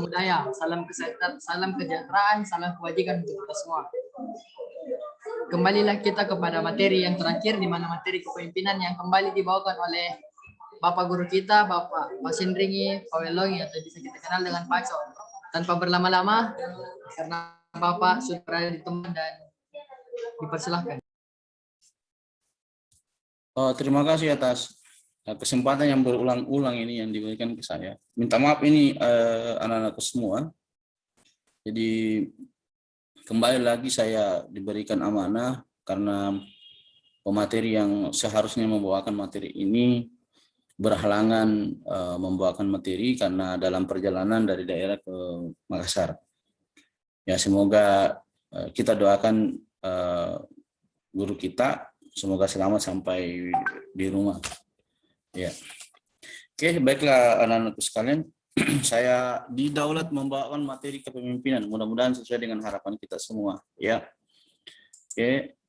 budaya, salam kesehatan, salam kesejahteraan, salam kebajikan untuk kita semua. Kembalilah kita kepada materi yang terakhir, di mana materi kepemimpinan yang kembali dibawakan oleh Bapak Guru kita, Bapak Masindringi Pawelongi, atau bisa kita kenal dengan Pak So. Tanpa berlama-lama, karena Bapak sudah berada di tempat dan dipersilahkan. Terima kasih atas kesempatan yang berulang-ulang ini yang diberikan ke saya. Minta maaf ini anak-anakku semua. Jadi kembali lagi saya diberikan amanah karena pemateri yang seharusnya membawakan materi ini berhalangan membawakan materi karena dalam perjalanan dari daerah ke Makassar. Ya, semoga kita doakan guru kita semoga selamat sampai di rumah. Ya. Oke, baiklah anak-anakku sekalian, saya didaulat membawakan materi kepemimpinan. Mudah-mudahan sesuai dengan harapan kita semua, ya. Oke.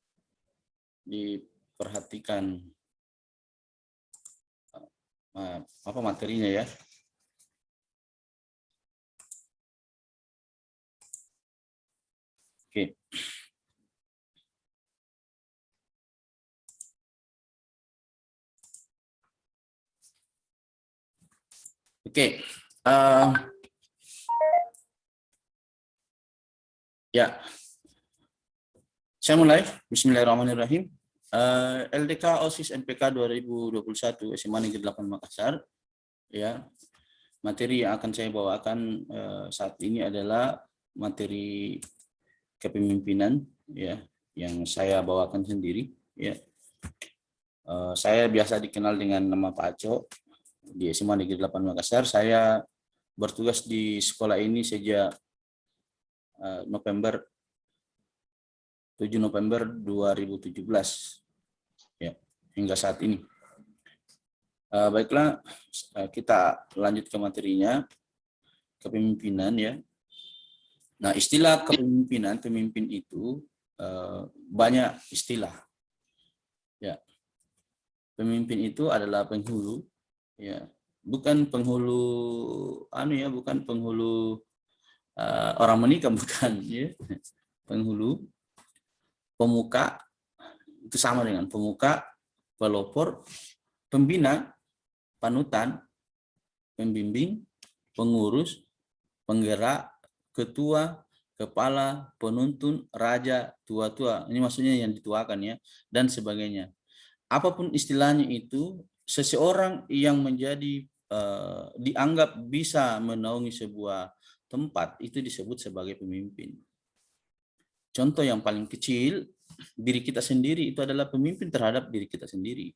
Diperhatikan apa materinya ya. Oke. Oke, ya, saya mulai. Bismillahirrahmanirrahim. LDK OSIS MPK 2021 SMA Negeri 8 Makassar. Ya, materi yang akan saya bawakan saat ini adalah materi kepemimpinan, ya, yang saya bawakan sendiri. Ya, saya biasa dikenal dengan nama Pak Aco. Di SMA Negeri 8 Makassar, saya bertugas di sekolah ini sejak 7 November 2017 ya, hingga saat ini. Baiklah, kita lanjut ke materinya, kepemimpinan ya. Nah, istilah kepemimpinan, pemimpin itu banyak istilah. Ya. Pemimpin itu adalah penghulu, ya, bukan penghulu bukan penghulu orang menikah, bukan, ya. Penghulu, pemuka itu sama dengan pemuka, pelopor, pembina, panutan, pembimbing, pengurus, penggerak, ketua, kepala, penuntun, raja, tua-tua. Ini maksudnya yang dituakan ya, dan sebagainya. Apapun istilahnya itu, seseorang yang menjadi dianggap bisa menaungi sebuah tempat itu disebut sebagai pemimpin. Contoh yang paling kecil, diri kita sendiri itu adalah pemimpin terhadap diri kita sendiri.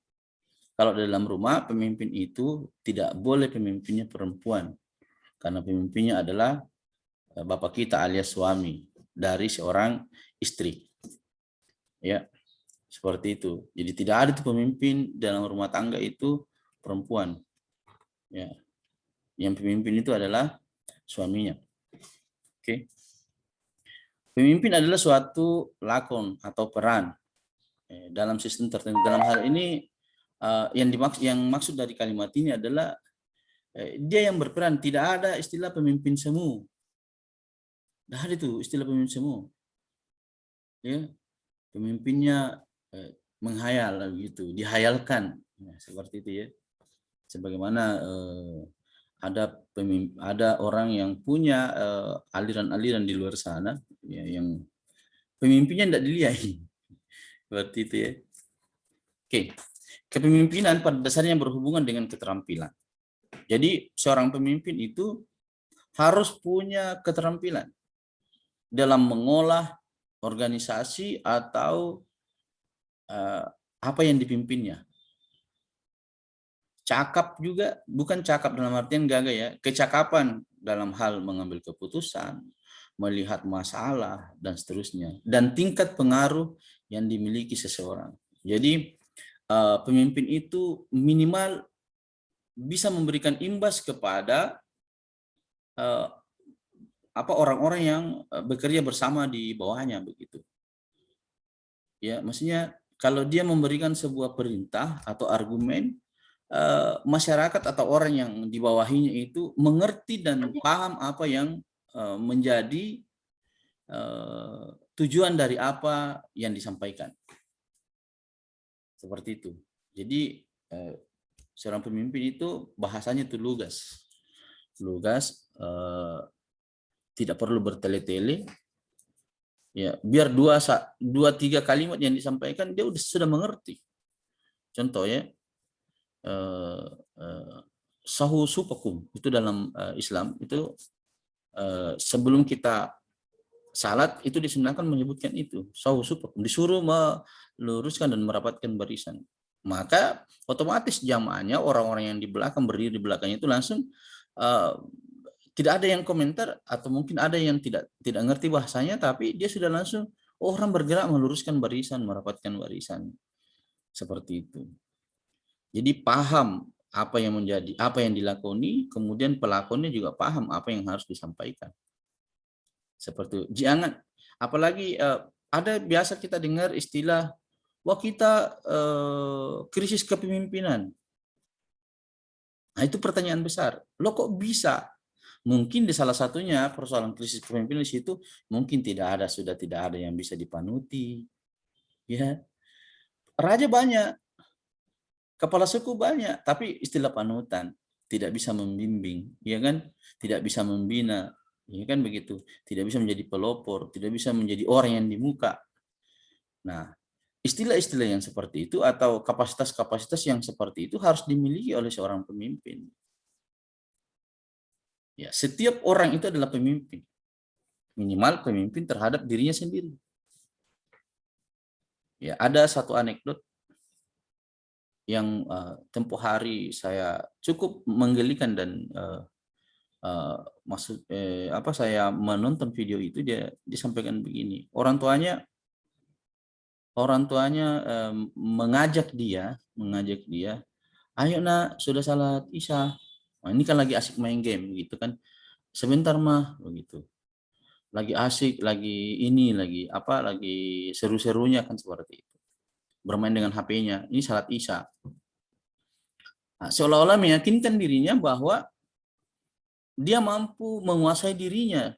Kalau dalam rumah, pemimpin itu tidak boleh pemimpinnya perempuan, karena pemimpinnya adalah bapak kita alias suami dari seorang istri. Ya. Seperti itu. Jadi tidak ada tuh pemimpin dalam rumah tangga itu perempuan. Ya. Yang pemimpin itu adalah suaminya. Oke. Pemimpin adalah suatu lakon atau peran dalam sistem tertentu. Dalam hal ini yang maksud dari kalimat ini adalah dia yang berperan. Tidak ada istilah pemimpin semu. Tidak ada itu istilah pemimpin semu. Ya. Pemimpinnya menghayal gitu, dihayalkan, ya, seperti itu ya. Sebagaimana ada orang yang punya aliran-aliran di luar sana, ya, yang pemimpinnya tidak dilihat, seperti itu ya. Oke, kepemimpinan pada dasarnya berhubungan dengan keterampilan. Jadi seorang pemimpin itu harus punya keterampilan dalam mengolah organisasi atau apa yang dipimpinnya. Cakap juga, bukan cakap dalam artian gagah ya, kecakapan dalam hal mengambil keputusan, melihat masalah, dan seterusnya. Dan tingkat pengaruh yang dimiliki seseorang. Jadi pemimpin itu minimal bisa memberikan imbas kepada orang-orang yang bekerja bersama di bawahnya, begitu. Ya, maksudnya kalau dia memberikan sebuah perintah atau argumen masyarakat atau orang yang di bawahnya itu mengerti dan paham apa yang menjadi tujuan dari apa yang disampaikan. Seperti itu. Jadi seorang pemimpin itu bahasanya itu lugas. Lugas, tidak perlu bertele-tele. Ya, biar dua tiga kalimat yang disampaikan dia sudah mengerti. Contoh ya, sahu supakum itu dalam Islam itu sebelum kita salat itu disunahkan menyebutkan itu sahu supakum, disuruh meluruskan dan merapatkan barisan. Maka otomatis jamaahnya orang-orang yang di belakang berdiri di belakangnya itu langsung tidak ada yang komentar atau mungkin ada yang tidak ngerti bahasanya, tapi dia sudah langsung orang bergerak meluruskan barisan, merapatkan barisan. Seperti itu. Jadi paham apa yang dilakoni, kemudian pelakonnya juga paham apa yang harus disampaikan. Seperti itu. Jangan, apalagi ada biasa kita dengar istilah, wah kita krisis kepemimpinan. Nah itu pertanyaan besar. Lo kok bisa? Mungkin di salah satunya persoalan krisis kepemimpinan di situ mungkin sudah tidak ada yang bisa dipanuti. Ya. Raja banyak, kepala suku banyak, tapi istilah panutan tidak bisa membimbing, ya kan? Tidak bisa membina, ya kan begitu? Tidak bisa menjadi pelopor, tidak bisa menjadi orang yang di muka. Nah, istilah-istilah yang seperti itu atau kapasitas-kapasitas yang seperti itu harus dimiliki oleh seorang pemimpin. Ya, setiap orang itu adalah pemimpin. Minimal pemimpin terhadap dirinya sendiri. Ya, ada satu anekdot yang tempo hari saya cukup menggelikan dan saya menonton video itu, dia disampaikan begini. Orang tuanya mengajak dia, ayo nak, sudah salat Isya. Nah, ini kan lagi asik main game gitu kan. Sebentar mah begitu. Lagi asik, lagi seru-serunya kan seperti itu. Bermain dengan HP-nya. Ini salat Isya. Nah, seolah-olah meyakinkan dirinya bahwa dia mampu menguasai dirinya.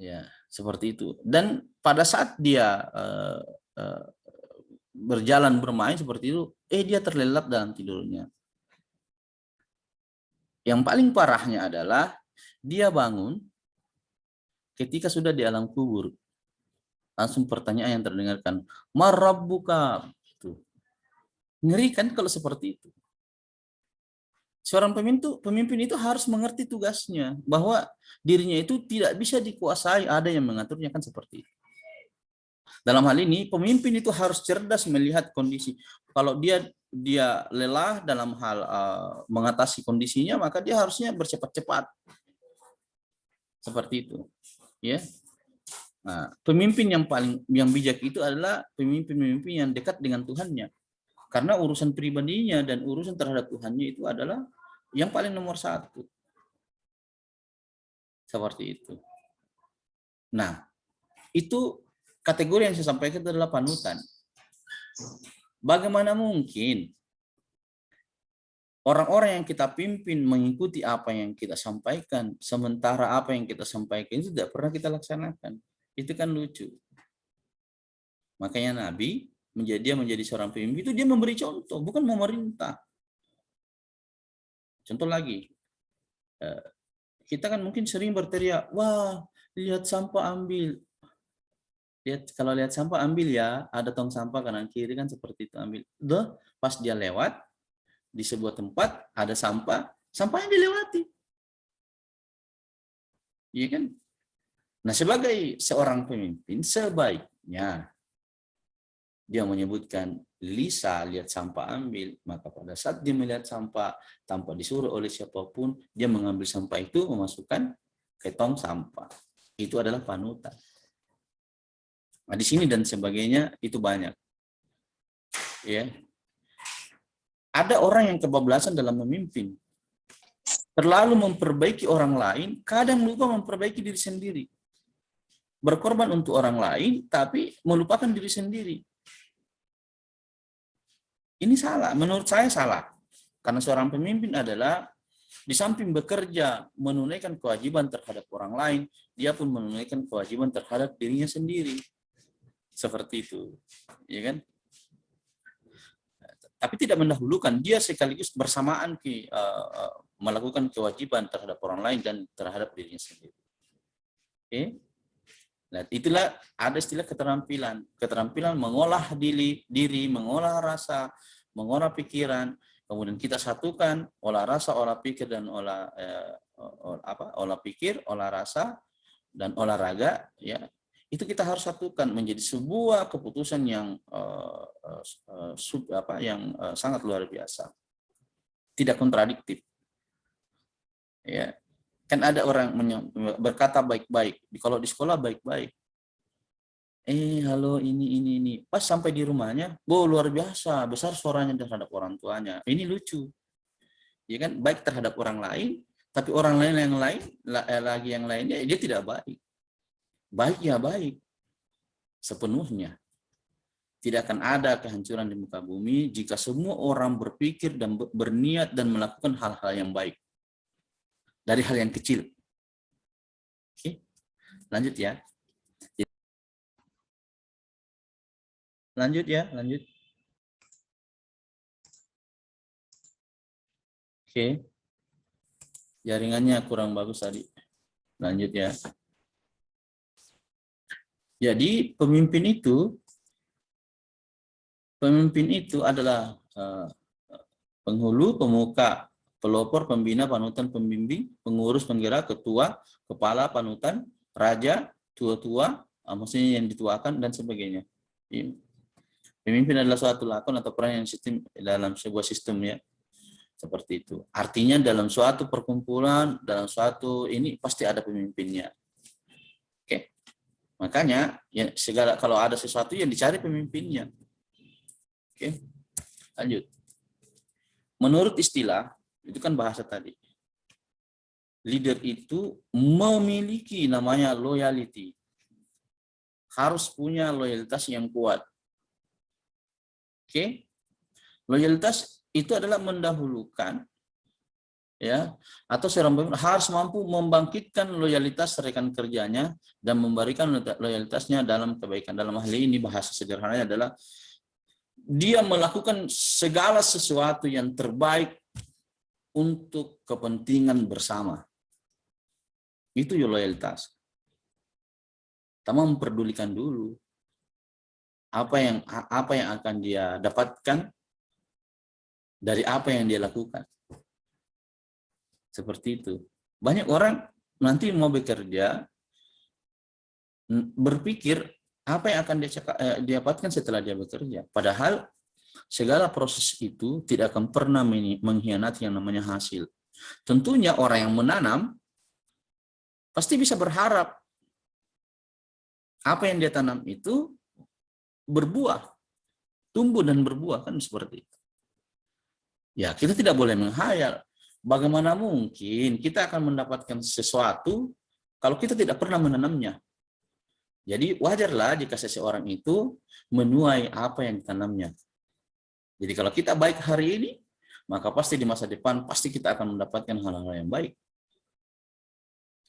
Ya, seperti itu. Dan pada saat dia berjalan bermain seperti itu, dia terlelap dalam tidurnya. Yang paling parahnya adalah dia bangun ketika sudah di alam kubur. Langsung pertanyaan yang terdengarkan, "Marabbuka?" Itu. Ngeri kan kalau seperti itu. Seorang pemimpin itu harus mengerti tugasnya, bahwa dirinya itu tidak bisa dikuasai, ada yang mengaturnya, kan seperti itu. Dalam hal ini pemimpin itu harus cerdas melihat kondisi. Kalau dia lelah dalam hal mengatasi kondisinya, maka dia harusnya bercepat-cepat. Seperti itu, ya. Nah, pemimpin yang bijak itu adalah pemimpin yang dekat dengan Tuhannya. Karena urusan pribadinya dan urusan terhadap Tuhannya itu adalah yang paling nomor satu. Seperti itu. Nah, itu kategori yang saya sampaikan adalah panutan. Bagaimana mungkin orang-orang yang kita pimpin mengikuti apa yang kita sampaikan, sementara apa yang kita sampaikan itu tidak pernah kita laksanakan? Itu kan lucu. Makanya Nabi menjadi seorang pemimpin itu dia memberi contoh, bukan memerintah. Contoh lagi, kita kan mungkin sering berteriak, wah lihat sampah ambil. Kalau lihat sampah ambil ya, ada tong sampah kanan kiri kan seperti itu, ambil. Pas dia lewat di sebuah tempat ada sampahnya dilewati. Iya kan? Nah, sebagai seorang pemimpin sebaiknya dia menyebutkan, Lisa lihat sampah ambil, maka pada saat dia melihat sampah tanpa disuruh oleh siapapun, dia mengambil sampah itu memasukkan ke tong sampah. Itu adalah panutan. Nah, di sini dan sebagainya itu banyak. Ya. Ada orang yang kebablasan dalam memimpin. Terlalu memperbaiki orang lain, kadang lupa memperbaiki diri sendiri. Berkorban untuk orang lain, tapi melupakan diri sendiri. Ini salah, menurut saya salah. Karena seorang pemimpin adalah di samping bekerja menunaikan kewajiban terhadap orang lain, dia pun menunaikan kewajiban terhadap dirinya sendiri. Seperti itu, ya kan? Tapi tidak mendahulukan, dia sekaligus bersamaan melakukan kewajiban terhadap orang lain dan terhadap dirinya sendiri. Oke? Nah, itulah ada istilah keterampilan. Keterampilan mengolah diri, mengolah rasa, mengolah pikiran, kemudian kita satukan olah rasa, olah pikir dan olah pikir, olah rasa dan olahraga, ya. Itu kita harus satukan menjadi sebuah keputusan yang sangat luar biasa, tidak kontradiktif, ya. Kan ada orang berkata baik-baik, kalau di sekolah baik-baik, halo ini, pas sampai di rumahnya, luar biasa besar suaranya terhadap orang tuanya. Ini lucu, ya kan? Baik terhadap orang lain, tapi orang lain yang lainnya dia tidak baik. Baik ya baik sepenuhnya. Tidak akan ada kehancuran di muka bumi jika semua orang berpikir dan berniat dan melakukan hal-hal yang baik. Dari hal yang kecil. Oke, lanjut ya. Lanjut. Oke. Jaringannya kurang bagus tadi. Lanjut ya. Jadi pemimpin itu adalah penghulu, pemuka, pelopor, pembina, panutan, pembimbing, pengurus, penggerak, ketua, kepala, panutan, raja, tua-tua, maksudnya yang dituakan dan sebagainya. Pemimpin adalah suatu lakon atau peran yang sistem dalam sebuah sistem, ya. Seperti itu. Artinya dalam suatu perkumpulan, dalam suatu ini pasti ada pemimpinnya. Oke. Makanya ya kalau ada sesuatu yang dicari pemimpinnya. Oke. Lanjut. Menurut istilah, itu kan bahasa tadi. Leader itu memiliki namanya loyalty. Harus punya loyalitas yang kuat. Oke. Loyalitas itu adalah mendahulukan, ya, atau seorang pemimpin harus mampu membangkitkan loyalitas rekan kerjanya dan memberikan loyalitasnya dalam kebaikan. Dalam hal ini bahasa sederhananya adalah dia melakukan segala sesuatu yang terbaik untuk kepentingan bersama. Itu loyalitas. Pertama, memperdulikan dulu apa yang akan dia dapatkan dari apa yang dia lakukan. Seperti itu. Banyak orang nanti mau bekerja berpikir apa yang akan dia dapatkan setelah dia bekerja. Padahal segala proses itu tidak akan pernah mengkhianati yang namanya hasil. Tentunya orang yang menanam pasti bisa berharap apa yang dia tanam itu berbuah, tumbuh dan berbuah, kan seperti itu. Ya, kita tidak boleh menghayal. Bagaimana mungkin kita akan mendapatkan sesuatu kalau kita tidak pernah menanamnya? Jadi wajarlah jika seseorang itu menuai apa yang ditanamnya. Jadi kalau kita baik hari ini, maka pasti di masa depan pasti kita akan mendapatkan hal-hal yang baik.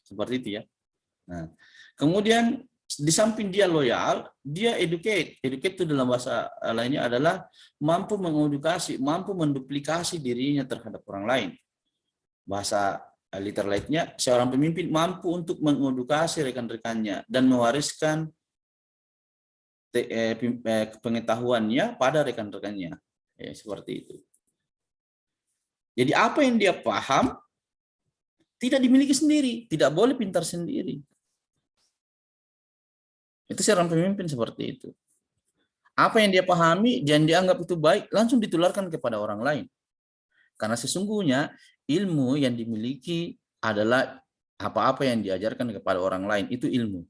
Seperti itu ya. Nah, kemudian di samping dia loyal, dia educate. Educate itu dalam bahasa lainnya adalah mampu mengedukasi, mampu menduplikasi dirinya terhadap orang lain. Bahasa literate-nya, seorang pemimpin mampu untuk mengedukasi rekan-rekannya dan mewariskan pengetahuannya pada rekan-rekannya. Ya, seperti itu. Jadi apa yang dia paham tidak dimiliki sendiri, tidak boleh pintar sendiri. Itu seorang pemimpin seperti itu. Apa yang dia pahami dan dianggap itu baik langsung ditularkan kepada orang lain. Karena sesungguhnya ilmu yang dimiliki adalah apa-apa yang diajarkan kepada orang lain, itu ilmu.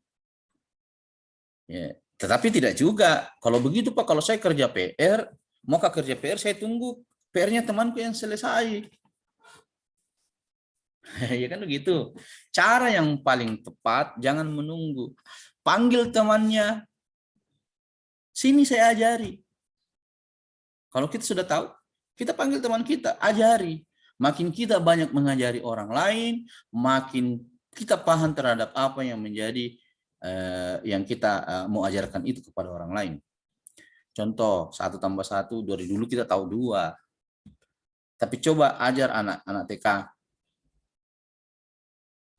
Ya, tetapi tidak juga. Kalau begitu Pak, kalau saya kerja PR, mau kerja PR saya tunggu PR-nya temanku yang selesai. Ya kan begitu. Cara yang paling tepat, jangan menunggu. Panggil temannya, sini saya ajari. Kalau kita sudah tahu, kita panggil teman kita, ajari. Makin kita banyak mengajari orang lain, makin kita paham terhadap apa yang menjadi yang kita mau ajarkan itu kepada orang lain. Contoh, 1+1, dari dulu kita tahu 2. Tapi coba ajar anak-anak TK.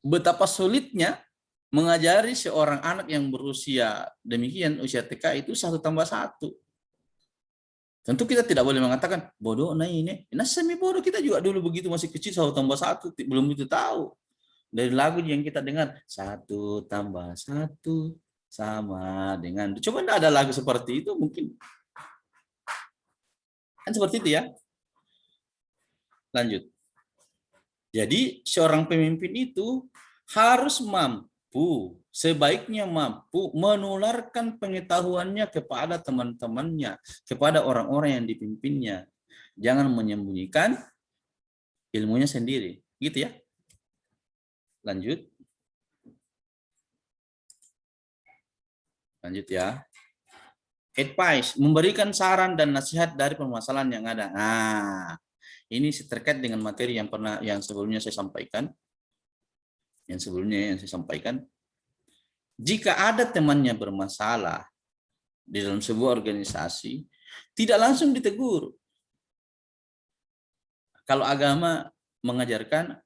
Betapa sulitnya mengajari seorang anak yang berusia demikian, usia TK itu 1+1. Tentu kita tidak boleh mengatakan bodoh nah ini. Nah semi bodoh, kita juga dulu begitu masih kecil 1+1 belum itu tahu. Dari lagu yang kita dengar 1+1 sama dengan. Coba tidak ada lagu seperti itu mungkin. Kan seperti itu ya. Lanjut. Jadi seorang pemimpin itu harus mampu, sebaiknya mampu menularkan pengetahuannya kepada teman-temannya, kepada orang-orang yang dipimpinnya. Jangan menyembunyikan ilmunya sendiri. Gitu ya. Lanjut. Lanjut ya. Advice, memberikan saran dan nasihat dari permasalahan yang ada. Nah, ini terkait dengan materi yang sebelumnya saya sampaikan. Jika ada temannya bermasalah di dalam sebuah organisasi, tidak langsung ditegur. Kalau agama mengajarkan,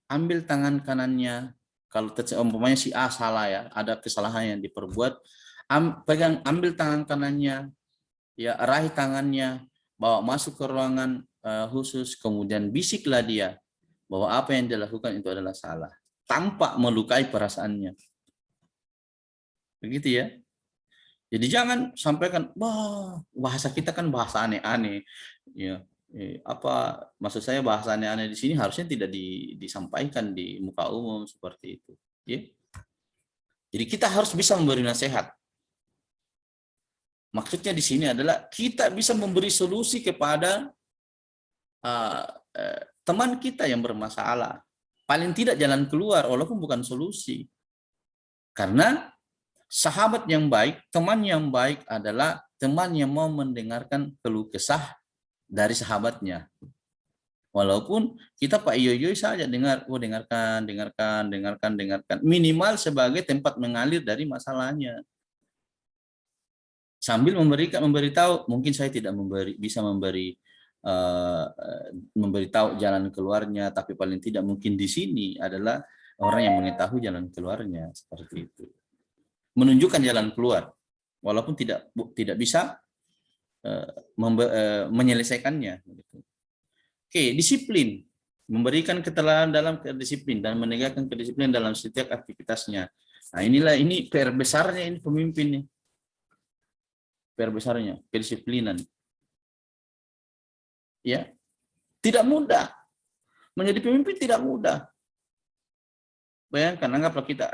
ambil tangan kanannya. Kalau umpamanya si A salah ya, ada kesalahan yang diperbuat, ambil tangan kanannya, ya raih tangannya, bawa masuk ke ruangan khusus, kemudian bisiklah dia bahwa apa yang dilakukan itu adalah salah, tanpa melukai perasaannya. Begitu ya. Jadi jangan sampaikan, bahasa kita kan bahasa aneh-aneh. Ya, apa maksud saya bahasa aneh-aneh di sini harusnya tidak disampaikan di muka umum seperti itu. Ya. Jadi kita harus bisa memberi nasihat. Maksudnya di sini adalah kita bisa memberi solusi kepada teman kita yang bermasalah. Paling tidak jalan keluar, walaupun bukan solusi. Karena sahabat yang baik, teman yang baik adalah teman yang mau mendengarkan keluh kesah dari sahabatnya. Walaupun kita Pak Yoyo saja dengarkan. Minimal sebagai tempat mengalir dari masalahnya. Sambil memberitahu, mungkin saya tidak bisa memberitahu jalan keluarnya, tapi paling tidak mungkin di sini adalah orang yang mengetahui jalan keluarnya, seperti itu. Menunjukkan jalan keluar, walaupun tidak bisa menyelesaikannya. Oke, disiplin, memberikan keteladanan dalam kedisiplin dan menegakkan kedisiplinan dalam setiap aktivitasnya. Nah ini PR besarnya ini pemimpin nih. PR besarnya kedisiplinan. Ya, tidak mudah. Menjadi pemimpin tidak mudah. Bayangkan, anggaplah kita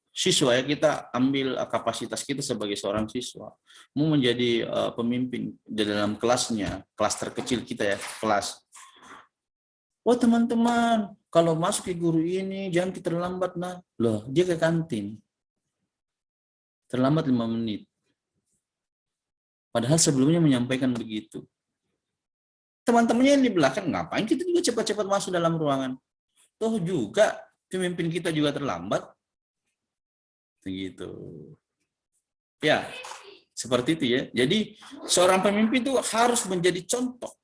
siswa ya, kita ambil kapasitas kita sebagai seorang siswa, mau menjadi pemimpin di dalam kelasnya, kelas terkecil kita ya, kelas. Wah teman-teman, kalau masuk ke guru ini jangan kita terlambat nah. Loh, dia ke kantin. Terlambat 5 menit. Padahal sebelumnya menyampaikan begitu. Teman-temannya yang di belakang, ngapain kita juga cepat-cepat masuk dalam ruangan? Toh juga pemimpin kita juga terlambat. Begitu. Ya, seperti itu ya. Jadi seorang pemimpin itu harus menjadi contoh.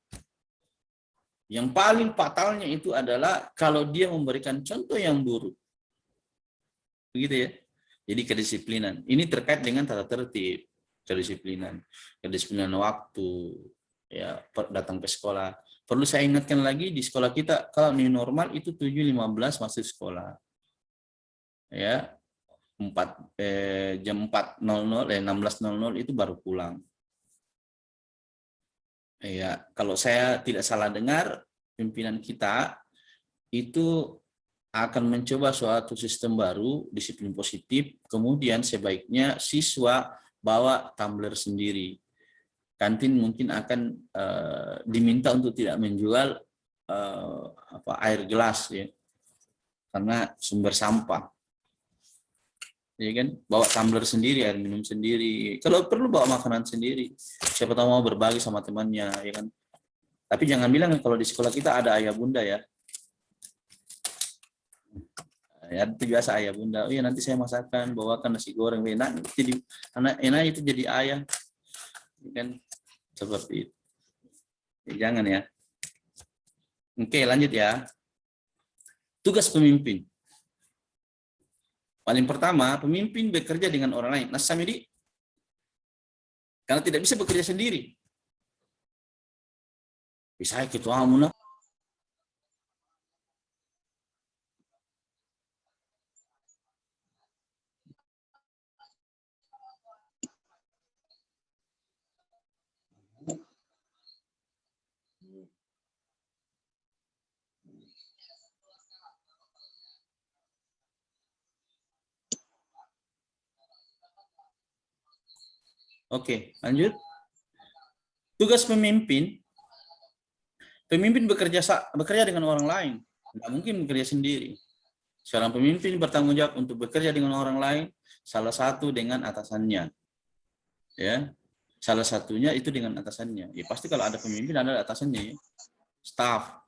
Yang paling fatalnya itu adalah kalau dia memberikan contoh yang buruk. Begitu ya. Jadi kedisiplinan. Ini terkait dengan tata tertib. Kedisiplinan waktu, ya datang ke sekolah. Perlu saya ingatkan lagi, di sekolah kita kalau new normal itu 7.15 masuk sekolah, ya jam 16.00 itu baru pulang. Ya kalau saya tidak salah dengar, pimpinan kita itu akan mencoba suatu sistem baru, disiplin positif. Kemudian sebaiknya siswa bawa tumbler sendiri. Kantin mungkin akan diminta untuk tidak menjual air gelas ya, karena sumber sampah. ya kan? Bawa tumbler sendiri, air minum sendiri. Kalau perlu bawa makanan sendiri. Siapa tahu mau berbagi sama temannya, ya kan? Tapi jangan bilang kalau di sekolah kita ada ayah bunda ya. Ya itu biasa ayah bunda. Oh ya nanti saya masakkan, bawakan nasi goreng. Enak jadi enak itu jadi ayah, ya kan? Seperti itu. Ya, jangan ya. Oke, lanjut ya. Tugas pemimpin. Paling pertama, pemimpin bekerja dengan orang lain. Nah, Samedi, karena tidak bisa bekerja sendiri. Bisa ketua amunah. Oke, lanjut. Tugas pemimpin. Pemimpin bekerja dengan orang lain. Tidak mungkin bekerja sendiri. Seorang pemimpin bertanggung jawab untuk bekerja dengan orang lain, salah satu dengan atasannya. Ya. Salah satunya itu dengan atasannya. Ya pasti kalau ada pemimpin ada atasannya ya. Staf,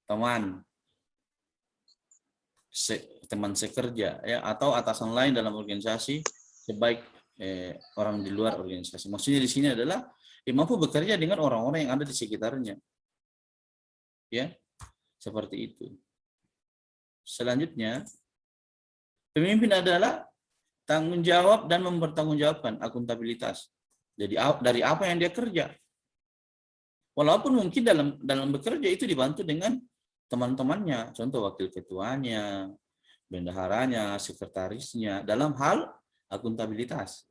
teman, teman sekerja ya, atau atasan lain dalam organisasi sebaik orang di luar organisasi. Maksudnya di sini adalah mampu bekerja dengan orang-orang yang ada di sekitarnya. Ya, seperti itu. Selanjutnya, pemimpin adalah tanggung jawab dan mempertanggungjawabkan akuntabilitas. Jadi dari apa yang dia kerja. Walaupun mungkin dalam bekerja itu dibantu dengan teman-temannya, contoh wakil ketuanya, bendaharanya, sekretarisnya, dalam hal akuntabilitas.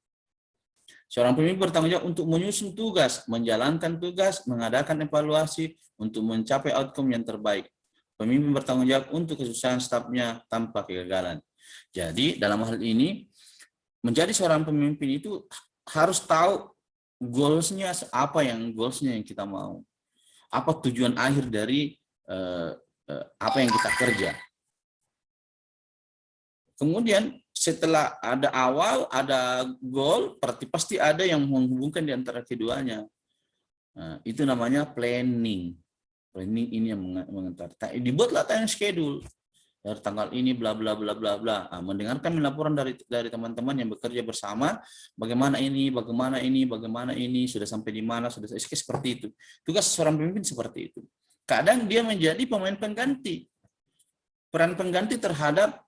Seorang pemimpin bertanggung jawab untuk menyusun tugas, menjalankan tugas, mengadakan evaluasi untuk mencapai outcome yang terbaik. Pemimpin bertanggung jawab untuk kesuksesan stafnya tanpa kegagalan. Jadi dalam hal ini, menjadi seorang pemimpin itu harus tahu goals-nya apa yang kita mau. Apa tujuan akhir dari apa yang kita kerja. Kemudian setelah ada awal, ada goal, pasti ada yang menghubungkan di antara keduanya. Nah, itu namanya planning. Planning ini yang mengantar. Dibuatlah time schedule. Dari tanggal ini bla bla bla bla bla. Nah, mendengarkan laporan dari teman-teman yang bekerja bersama, bagaimana ini, sudah sampai di mana, sudah seperti itu. Tugas seorang pemimpin seperti itu. Kadang dia menjadi pemain pengganti. Peran pengganti terhadap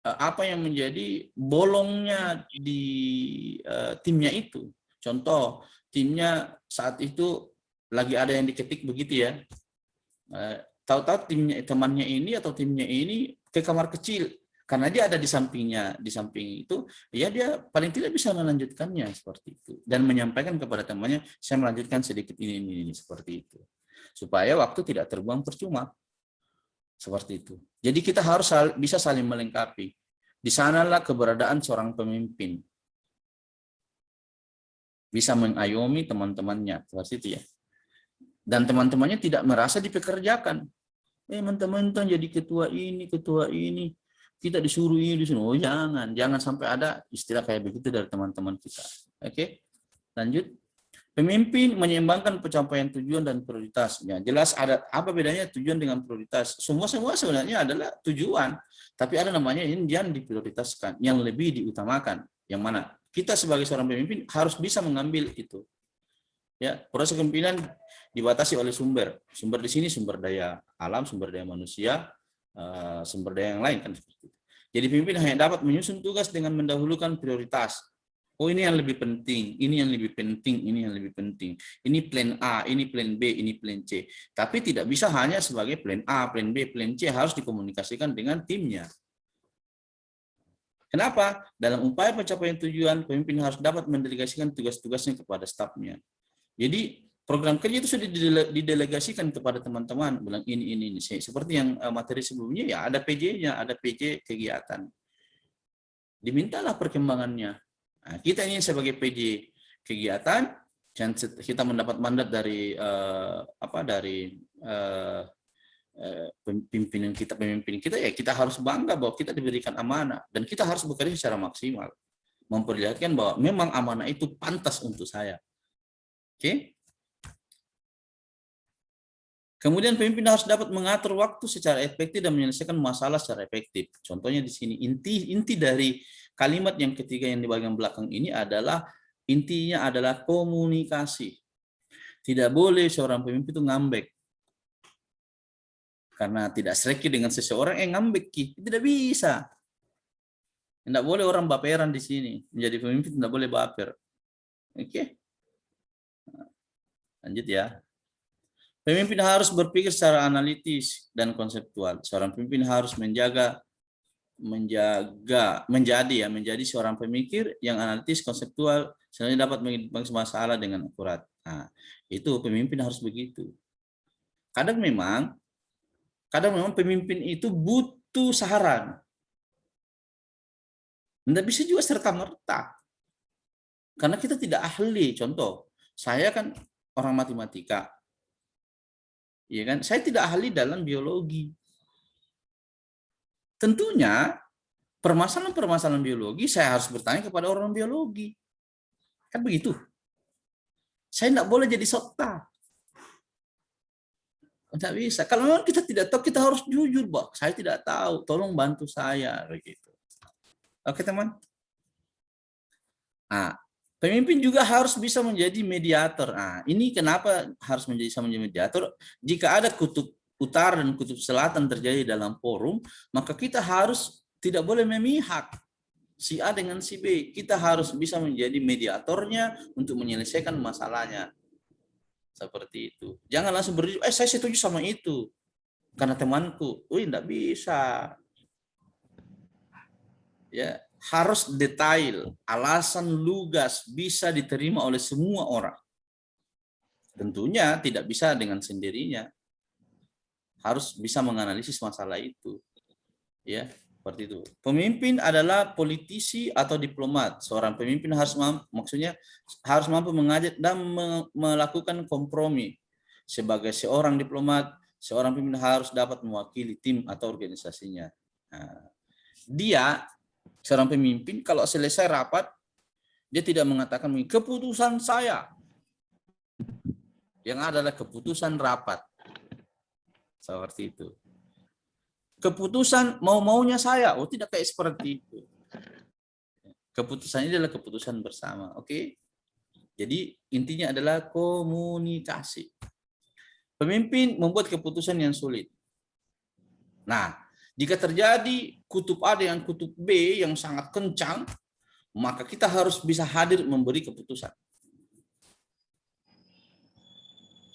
apa yang menjadi bolongnya di timnya itu. Contoh, timnya saat itu lagi ada yang diketik begitu ya. Tahu-tahu temannya ini atau timnya ini ke kamar kecil karena dia ada di sampingnya, di samping itu ya dia paling tidak bisa melanjutkannya seperti itu dan menyampaikan kepada temannya, saya melanjutkan sedikit ini seperti itu supaya waktu tidak terbuang percuma seperti itu. Jadi kita harus bisa saling melengkapi. Di sanalah keberadaan seorang pemimpin bisa mengayomi teman-temannya seperti itu ya. Dan teman-temannya tidak merasa dipekerjakan. Teman-teman jadi ketua ini, kita disuruh ini, disuruh. Oh jangan sampai ada istilah kayak begitu dari teman-teman kita. Oke, lanjut. Pemimpin menyeimbangkan pencapaian tujuan dan prioritas. Ya, jelas ada apa bedanya tujuan dengan prioritas. Semua sebenarnya adalah tujuan, tapi ada namanya yang diprioritaskan, yang lebih diutamakan. Yang mana kita sebagai seorang pemimpin harus bisa mengambil itu. Ya, proses kepemimpinan dibatasi oleh sumber. Sumber di sini sumber daya alam, sumber daya manusia, sumber daya yang lain kan. Jadi pemimpin hanya dapat menyusun tugas dengan mendahulukan prioritas. Oh ini yang lebih penting, ini yang lebih penting, ini yang lebih penting. Ini plan A, ini plan B, ini plan C. Tapi tidak bisa hanya sebagai plan A, plan B, plan C, harus dikomunikasikan dengan timnya. Kenapa? Dalam upaya pencapaian tujuan, pemimpin harus dapat mendelegasikan tugas-tugasnya kepada stafnya. Jadi program kerja itu sudah didelegasikan kepada teman-teman, bilang ini. Seperti yang materi sebelumnya ya ada PJ-nya, ada PJ kegiatan. Dimintalah perkembangannya. Nah, kita ini sebagai PJ kegiatan, kita mendapat mandat dari pemimpin kita, ya kita harus bangga bahwa kita diberikan amanah dan kita harus bekerja secara maksimal, memperlihatkan bahwa memang amanah itu pantas untuk saya. Oke? Kemudian pemimpin harus dapat mengatur waktu secara efektif dan menyelesaikan masalah secara efektif. Contohnya di sini inti dari kalimat yang ketiga yang di bagian belakang ini adalah intinya adalah komunikasi. Tidak boleh seorang pemimpin itu ngambek. Karena tidak sereki dengan seseorang, ngambek ki. Tidak bisa. Tidak boleh orang baperan di sini. Menjadi pemimpin tidak boleh baper. Oke. Lanjut ya. Pemimpin harus berpikir secara analitis dan konseptual. Seorang pemimpin harus menjadi seorang pemikir yang analitis, konseptual, sehingga dapat menghadapi masalah dengan akurat. Nah, itu pemimpin harus begitu. Kadang memang pemimpin itu butuh saran. Tidak bisa juga serta-merta. Karena kita tidak ahli. Contoh, saya kan orang matematika. Ya kan? Saya tidak ahli dalam biologi. Tentunya permasalahan biologi saya harus bertanya kepada orang biologi. Kan begitu. Saya tidak boleh jadi sokta. Tidak bisa. Kalau memang kita tidak tahu, kita harus jujur, Pak. Saya tidak tahu. Tolong bantu saya, begitu. Oke, teman. Nah, pemimpin juga harus bisa menjadi mediator. Nah, ini kenapa harus menjadi mediator? Jika ada kutub utara dan kutub selatan terjadi dalam forum, maka kita harus tidak boleh memihak si A dengan si B. Kita harus bisa menjadi mediatornya untuk menyelesaikan masalahnya. Seperti itu. Jangan langsung berdiri, saya setuju sama itu. Karena temanku. Enggak bisa. Ya, harus detail, alasan lugas bisa diterima oleh semua orang. Tentunya tidak bisa dengan sendirinya. Harus bisa menganalisis masalah itu. Ya, seperti itu. Pemimpin adalah politisi atau diplomat. Seorang pemimpin harus mampu mengajak dan melakukan kompromi. Sebagai seorang diplomat, seorang pemimpin harus dapat mewakili tim atau organisasinya. Nah, seorang pemimpin kalau selesai rapat, dia tidak mengatakan keputusan saya. Yang adalah keputusan rapat. Seperti itu. Keputusan mau-maunya saya. Tidak kayak seperti itu. Keputusan ini adalah keputusan bersama. Oke? Jadi intinya adalah komunikasi. Pemimpin membuat keputusan yang sulit. Nah, jika terjadi kutub A dengan kutub B yang sangat kencang, maka kita harus bisa hadir memberi keputusan.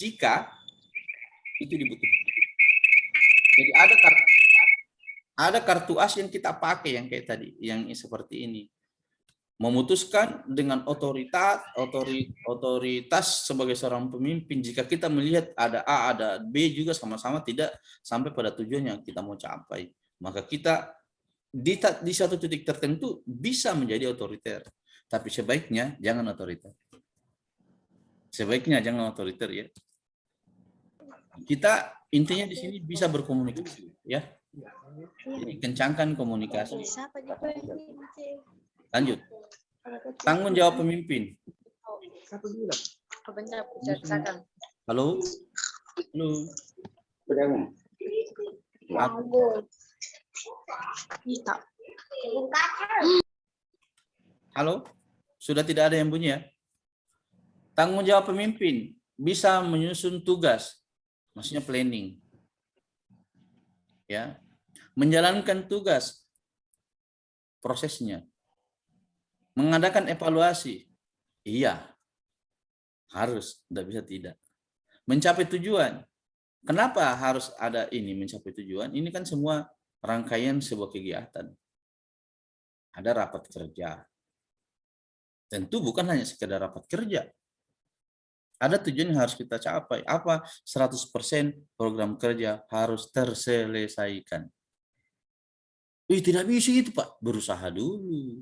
Jika itu dibutuhkan. Jadi ada kartu as yang kita pakai yang kayak tadi, yang seperti ini. Memutuskan dengan otoritas sebagai seorang pemimpin. Jika kita melihat ada A, ada B juga sama-sama tidak sampai pada tujuan yang kita mau capai, maka kita di satu titik tertentu bisa menjadi otoriter. Tapi sebaiknya jangan otoriter. Sebaiknya jangan otoriter ya. Kita intinya di sini bisa berkomunikasi ya. Jadi kencangkan komunikasi. Lanjut. Tanggung jawab pemimpin. Halo. Halo. Sudah tidak ada yang bunyi ya? Tanggung jawab pemimpin bisa menyusun tugas. Maksudnya planning. Ya. Menjalankan tugas. Prosesnya. Mengadakan evaluasi. Iya. Harus, tidak bisa tidak. Mencapai tujuan. Kenapa harus ada ini mencapai tujuan? Ini kan semua rangkaian sebuah kegiatan. Ada rapat kerja. Tentu bukan hanya sekedar rapat kerja. Ada tujuan yang harus kita capai. Apa? 100% program kerja harus terselesaikan. Tidak bisa itu Pak. Berusaha dulu.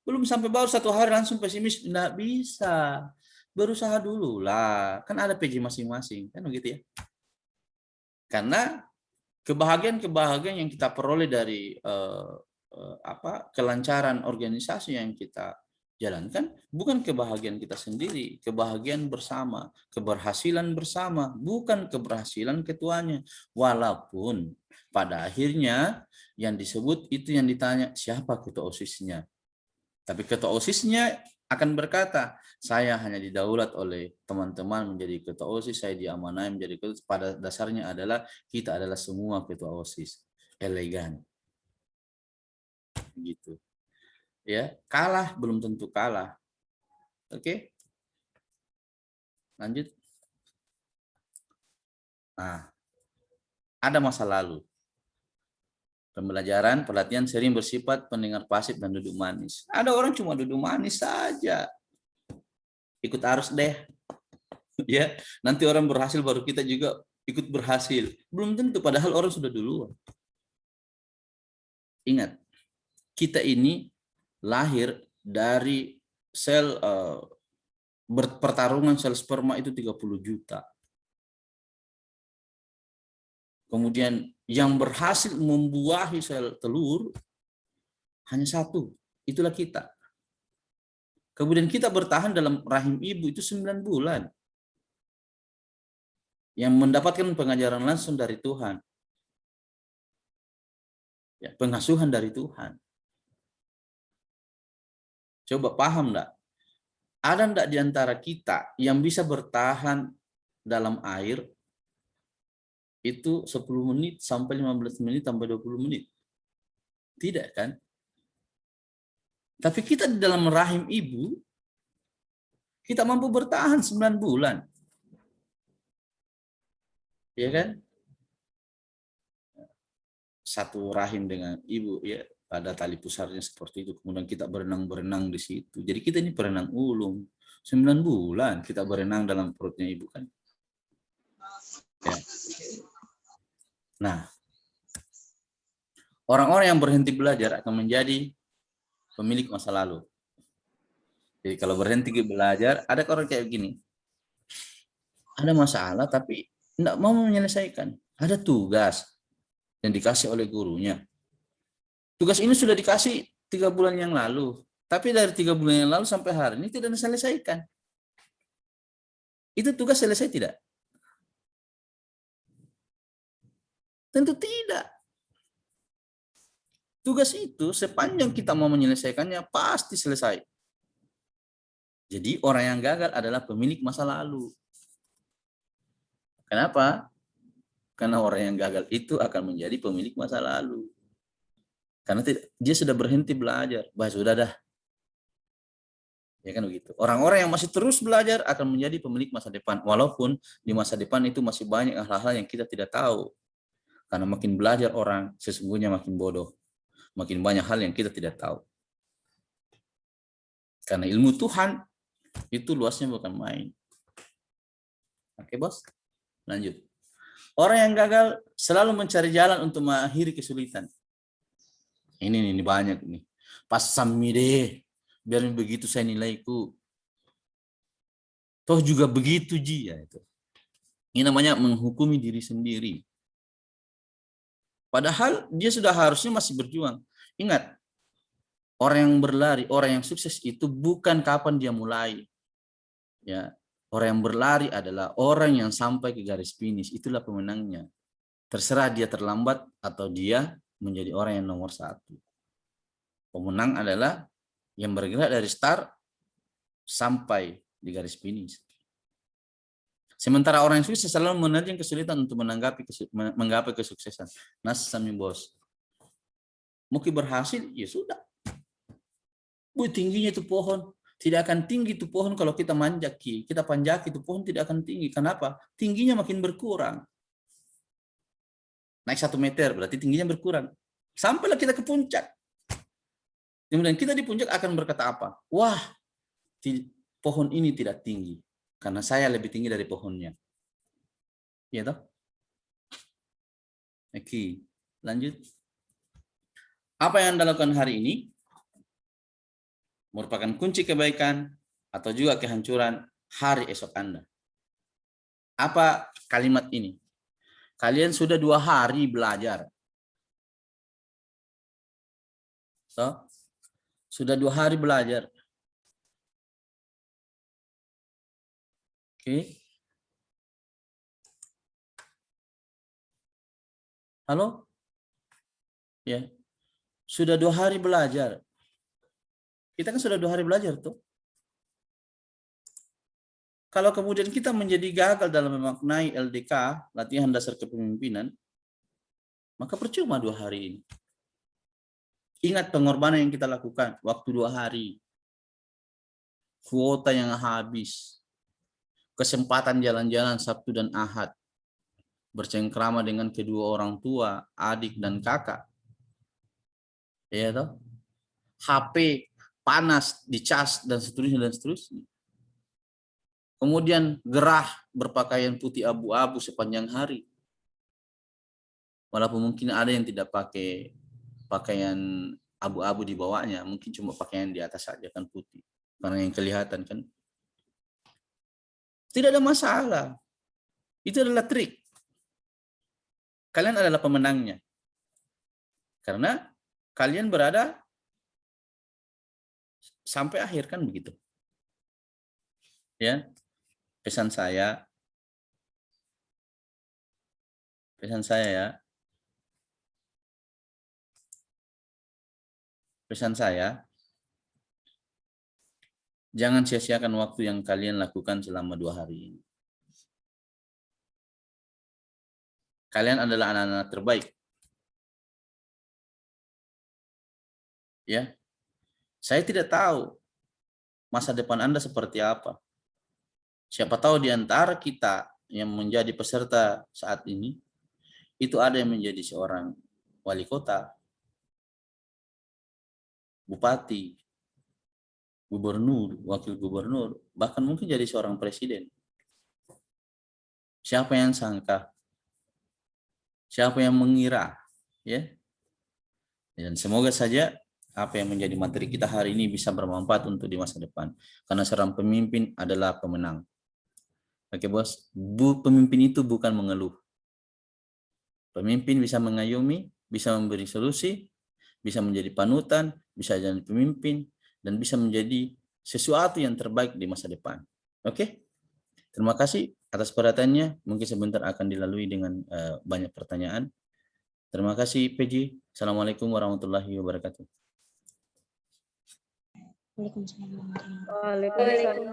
Belum sampai baru 1 hari langsung pesimis. Tidak bisa. Berusaha dulu lah. Kan ada PJ masing-masing. Kan begitu ya. Karena kebahagiaan-kebahagiaan yang kita peroleh dari kelancaran organisasi yang kita jalankan bukan kebahagiaan kita sendiri, kebahagiaan bersama, keberhasilan bersama, bukan keberhasilan ketuanya. Walaupun pada akhirnya yang disebut itu yang ditanya siapa ketua OSIS-nya. Tapi ketua OSIS-nya akan berkata, saya hanya didaulat oleh teman-teman menjadi ketua OSIS, saya diamanai menjadi ketua. Pada dasarnya adalah kita adalah semua ketua OSIS. Elegan. Gitu. Ya, kalah belum tentu kalah. Oke. Lanjut. Nah, ada masa lalu. Pembelajaran, pelatihan sering bersifat pendengar pasif dan duduk manis. Ada orang cuma duduk manis saja. Ikut arus deh. Ya, nanti orang berhasil baru kita juga ikut berhasil. Belum tentu, padahal orang sudah duluan. Ingat, kita ini lahir dari sel pertarungan sel sperma itu 30 juta. Kemudian yang berhasil membuahi sel telur hanya satu, itulah kita. Kemudian kita bertahan dalam rahim ibu itu 9 bulan. Yang mendapatkan pengajaran langsung dari Tuhan. Ya, pengasuhan dari Tuhan. Coba paham enggak? Ada enggak di antara kita yang bisa bertahan dalam air itu 10 menit sampai 15 menit sampai 20 menit? Tidak kan? Tapi kita di dalam rahim ibu, kita mampu bertahan 9 bulan. Ya kan? Satu rahim dengan ibu, ya, ada tali pusarnya seperti itu. Kemudian kita berenang-berenang di situ. Jadi kita ini berenang ulung. 9 bulan kita berenang dalam perutnya ibu kan. Ya. Nah, orang-orang yang berhenti belajar akan menjadi pemilik masa lalu. Jadi kalau berhenti belajar, ada orang kayak gini. Ada masalah tapi tidak mau menyelesaikan. Ada tugas yang dikasih oleh gurunya. Tugas ini sudah dikasih 3 bulan yang lalu. Tapi dari 3 bulan yang lalu sampai hari ini tidak diselesaikan. Itu tugas selesai tidak? Tentu tidak. Tugas itu sepanjang kita mau menyelesaikannya pasti selesai. Jadi orang yang gagal adalah pemilik masa lalu. Kenapa? Karena orang yang gagal itu akan menjadi pemilik masa lalu. Karena dia sudah berhenti belajar. Bah, sudah dah. Ya kan begitu. Orang-orang yang masih terus belajar akan menjadi pemilik masa depan. Walaupun di masa depan itu masih banyak hal-hal yang kita tidak tahu. Karena makin belajar orang, sesungguhnya makin bodoh. Makin banyak hal yang kita tidak tahu. Karena ilmu Tuhan itu luasnya bukan main. Oke, Bos? Lanjut. Orang yang gagal selalu mencari jalan untuk mengakhiri kesulitan. Ini banyak nih. Pas sami deh, biar begitu saya nilaiku. Toh juga begitu Ji ya itu. Ini namanya menghukumi diri sendiri. Padahal dia sudah harusnya masih berjuang. Ingat, orang yang berlari, orang yang sukses itu bukan kapan dia mulai. Ya, orang yang berlari adalah orang yang sampai ke garis finish. Itulah pemenangnya. Terserah dia terlambat atau dia menjadi orang yang nomor 1. Pemenang adalah yang bergerak dari start sampai di garis finish. Sementara orang yang sukses selalu menerjang kesulitan untuk menggapai kesuksesan. Nas sami bos. Mungkin berhasil, ya sudah. Tingginya itu pohon. Tidak akan tinggi itu pohon kalau kita manjaki. Kita panjaki itu pohon tidak akan tinggi. Kenapa? Tingginya makin berkurang. Naik 1 meter berarti tingginya berkurang. Sampailah kita ke puncak. Kemudian kita di puncak akan berkata apa? Wah, pohon ini tidak tinggi. Karena saya lebih tinggi dari pohonnya. Iya toh? Oke, lanjut. Apa yang Anda lakukan hari ini merupakan kunci kebaikan atau juga kehancuran hari esok Anda. Apa kalimat ini? Kalian sudah 2 hari belajar. So, sudah 2 hari belajar. Oke. Halo? Ya. Sudah 2 hari belajar. Kita kan sudah 2 hari belajar tuh. Kalau kemudian kita menjadi gagal dalam memaknai LDK, latihan dasar kepemimpinan, maka percuma 2 hari ini. Ingat pengorbanan yang kita lakukan, waktu 2 hari. Kuota yang habis. Kesempatan jalan-jalan Sabtu dan Ahad. Bercengkrama dengan kedua orang tua, adik dan kakak. Ya toh? HP panas, dicas dan seterusnya dan seterusnya. Kemudian gerah berpakaian putih abu-abu sepanjang hari. Walaupun mungkin ada yang tidak pakai pakaian abu-abu di bawahnya, mungkin cuma pakaian di atas saja kan putih. Karena yang kelihatan kan. Tidak ada masalah. Itu adalah trik. Kalian adalah pemenangnya. Karena kalian berada sampai akhir kan begitu. Ya. Pesan saya ya. Pesan saya, jangan sia-siakan waktu yang kalian lakukan selama 2 hari ini. Kalian adalah anak-anak terbaik. Ya. Saya tidak tahu masa depan Anda seperti apa. Siapa tahu di antara kita yang menjadi peserta saat ini, itu ada yang menjadi seorang wali kota, bupati, gubernur, wakil gubernur, bahkan mungkin jadi seorang presiden. Siapa yang sangka? Siapa yang mengira? Ya. Dan semoga saja apa yang menjadi materi kita hari ini bisa bermanfaat untuk di masa depan. Karena seorang pemimpin adalah pemenang. Oke bos, pemimpin itu bukan mengeluh. Pemimpin bisa mengayomi, bisa memberi solusi, bisa menjadi panutan, bisa jadi pemimpin, dan bisa menjadi sesuatu yang terbaik di masa depan. Oke? Terima kasih atas perhatiannya. Mungkin sebentar akan dilalui dengan banyak pertanyaan. Terima kasih PJ. Assalamualaikum warahmatullahi wabarakatuh. Waalaikumsalam.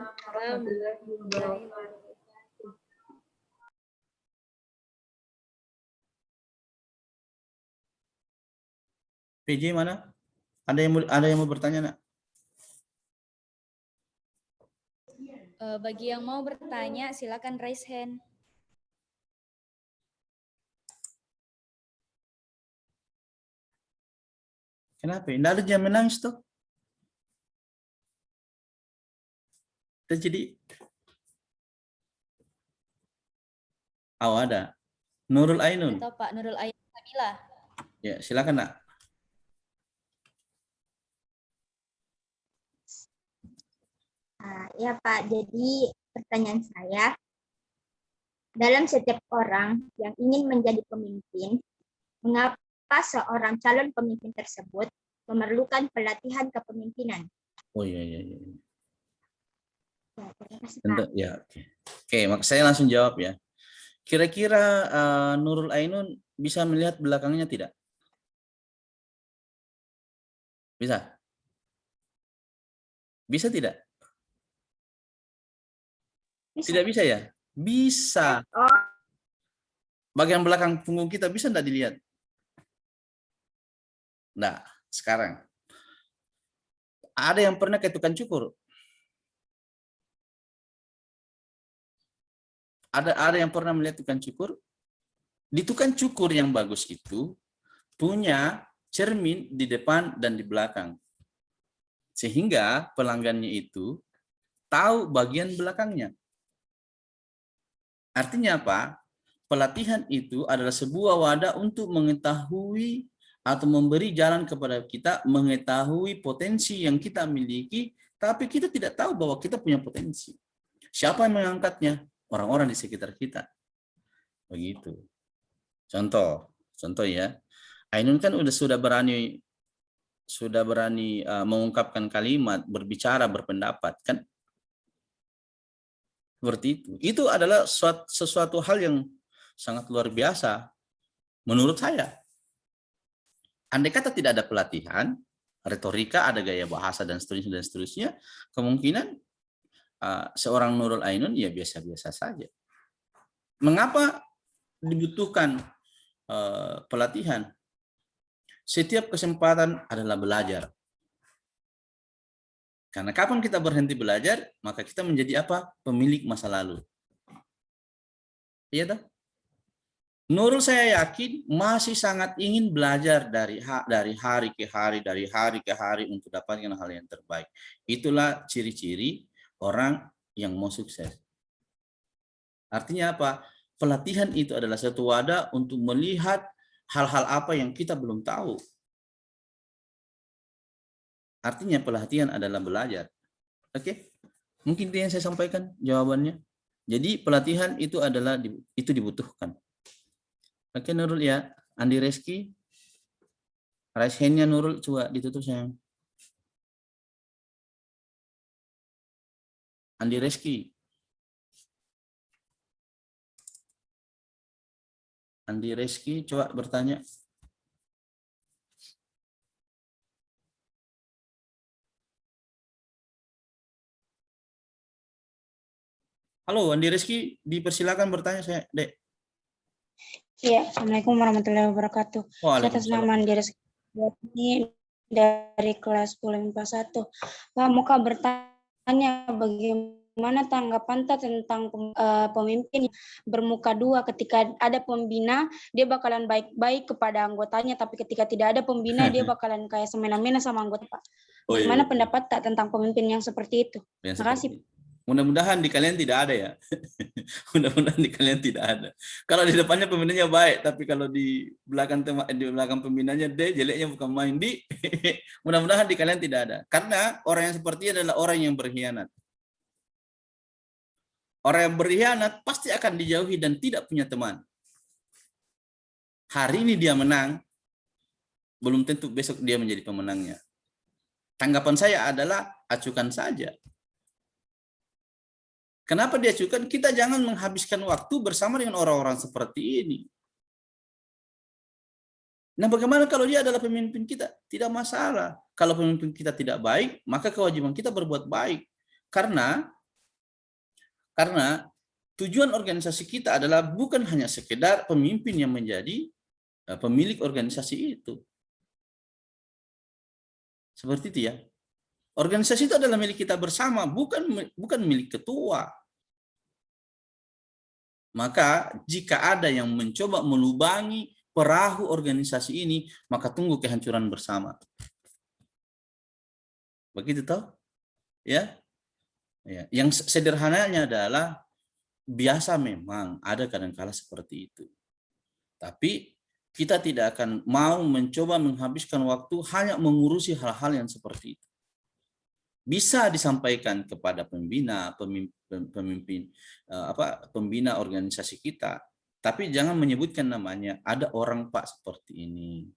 PJ mana? Ada yang mau bertanya, nak? Bagi yang mau bertanya, silakan raise hand. Kenapa? Tidak ada yang menangis tuh. Jadi, ada. Nurul Ainun. Atau Pak Nurul Ainun Sabila. Ya, silakan, nak. Ya Pak, jadi pertanyaan saya, dalam setiap orang yang ingin menjadi pemimpin, mengapa seorang calon pemimpin tersebut memerlukan pelatihan kepemimpinan? Oh iya. Ya, terima kasih, Pak. Tentu, ya. Oke, saya langsung jawab ya. Kira-kira Nurul Ainun bisa melihat belakangnya tidak? Bisa? Bisa tidak? Tidak bisa ya? Bisa. Bagian belakang punggung kita bisa tidak dilihat? Nah, sekarang. Ada yang pernah ke tukang cukur? Ada yang pernah melihat tukang cukur? Di tukang cukur yang bagus itu punya cermin di depan dan di belakang. Sehingga pelanggannya itu tahu bagian belakangnya. Artinya apa? Pelatihan itu adalah sebuah wadah untuk mengetahui atau memberi jalan kepada kita mengetahui potensi yang kita miliki, tapi kita tidak tahu bahwa kita punya potensi. Siapa yang mengangkatnya? Orang-orang di sekitar kita. Begitu. Contoh ya. Ainun kan sudah berani mengungkapkan kalimat, berbicara, berpendapat kan? Seperti itu. Itu adalah sesuatu hal yang sangat luar biasa menurut saya. Andai kata tidak ada pelatihan, retorika, ada gaya bahasa dan seterusnya, kemungkinan seorang Nurul Ainun ya biasa-biasa saja. Mengapa dibutuhkan pelatihan? Setiap kesempatan adalah belajar. Karena kapan kita berhenti belajar, maka kita menjadi apa? Pemilik masa lalu. Iya toh? Nurul saya yakin masih sangat ingin belajar dari hari ke hari untuk dapatkan hal yang terbaik. Itulah ciri-ciri orang yang mau sukses. Artinya apa? Pelatihan itu adalah satu wadah untuk melihat hal-hal apa yang kita belum tahu. Artinya pelatihan adalah belajar. Oke? Mungkin itu yang saya sampaikan jawabannya. Jadi pelatihan itu dibutuhkan. Oke Nurul ya. Andi Reski. Raise hand-nya Nurul coba ditutup sayang. Andi Reski. Andi Reski coba bertanya. Halo Andi Reski, dipersilakan bertanya saya, Dek. Iya, Assalamualaikum warahmatullahi wabarakatuh. Saya atas nama Andi Reski ini dari kelas 10 MIPA 1. Pak, mau bertanya bagaimana tanggapan tentang pemimpin bermuka dua, ketika ada pembina dia bakalan baik-baik kepada anggotanya, tapi ketika tidak ada pembina dia bakalan kayak semena-mena sama anggota, Pak. Bagaimana pendapat tentang pemimpin yang seperti itu? Terima kasih. Mudah-mudahan di kalian tidak ada ya. Mudah-mudahan di kalian tidak ada. Kalau di depannya pembinanya baik, tapi kalau di belakang pembinanya jeleknya bukan main di. Mudah-mudahan di kalian tidak ada. Karena orang yang seperti ini adalah orang yang berkhianat. Orang yang berkhianat pasti akan dijauhi dan tidak punya teman. Hari ini dia menang, belum tentu besok dia menjadi pemenangnya. Tanggapan saya adalah acukan saja. Kenapa diajukan? Kita jangan menghabiskan waktu bersama dengan orang-orang seperti ini. Nah, bagaimana kalau dia adalah pemimpin kita? Tidak masalah. Kalau pemimpin kita tidak baik, maka kewajiban kita berbuat baik. Karena tujuan organisasi kita adalah bukan hanya sekedar pemimpin yang menjadi pemilik organisasi itu. Seperti itu ya. Organisasi itu adalah milik kita bersama, bukan milik ketua. Maka jika ada yang mencoba melubangi perahu organisasi ini, maka tunggu kehancuran bersama. Begitu toh? Ya. Yang sederhananya adalah biasa memang ada kadang-kala seperti itu. Tapi kita tidak akan mau mencoba menghabiskan waktu hanya mengurusi hal-hal yang seperti itu. Bisa disampaikan kepada pembina organisasi kita, tapi jangan menyebutkan namanya. Ada orang Pak seperti ini,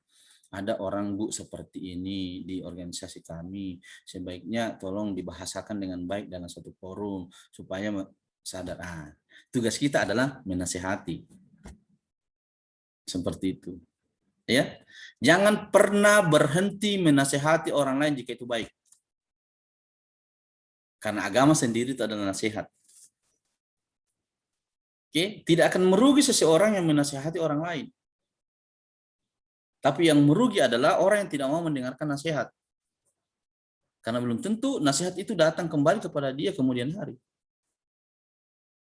ada orang Bu seperti ini di organisasi kami. Sebaiknya tolong dibahasakan dengan baik dalam satu forum supaya sadar. Tugas kita adalah menasihati. Seperti itu. Ya. Jangan pernah berhenti menasihati orang lain jika itu baik. Karena agama sendiri itu adalah nasihat. Oke, tidak akan merugi seseorang yang menasihati orang lain. Tapi yang merugi adalah orang yang tidak mau mendengarkan nasihat. Karena belum tentu nasihat itu datang kembali kepada dia kemudian hari.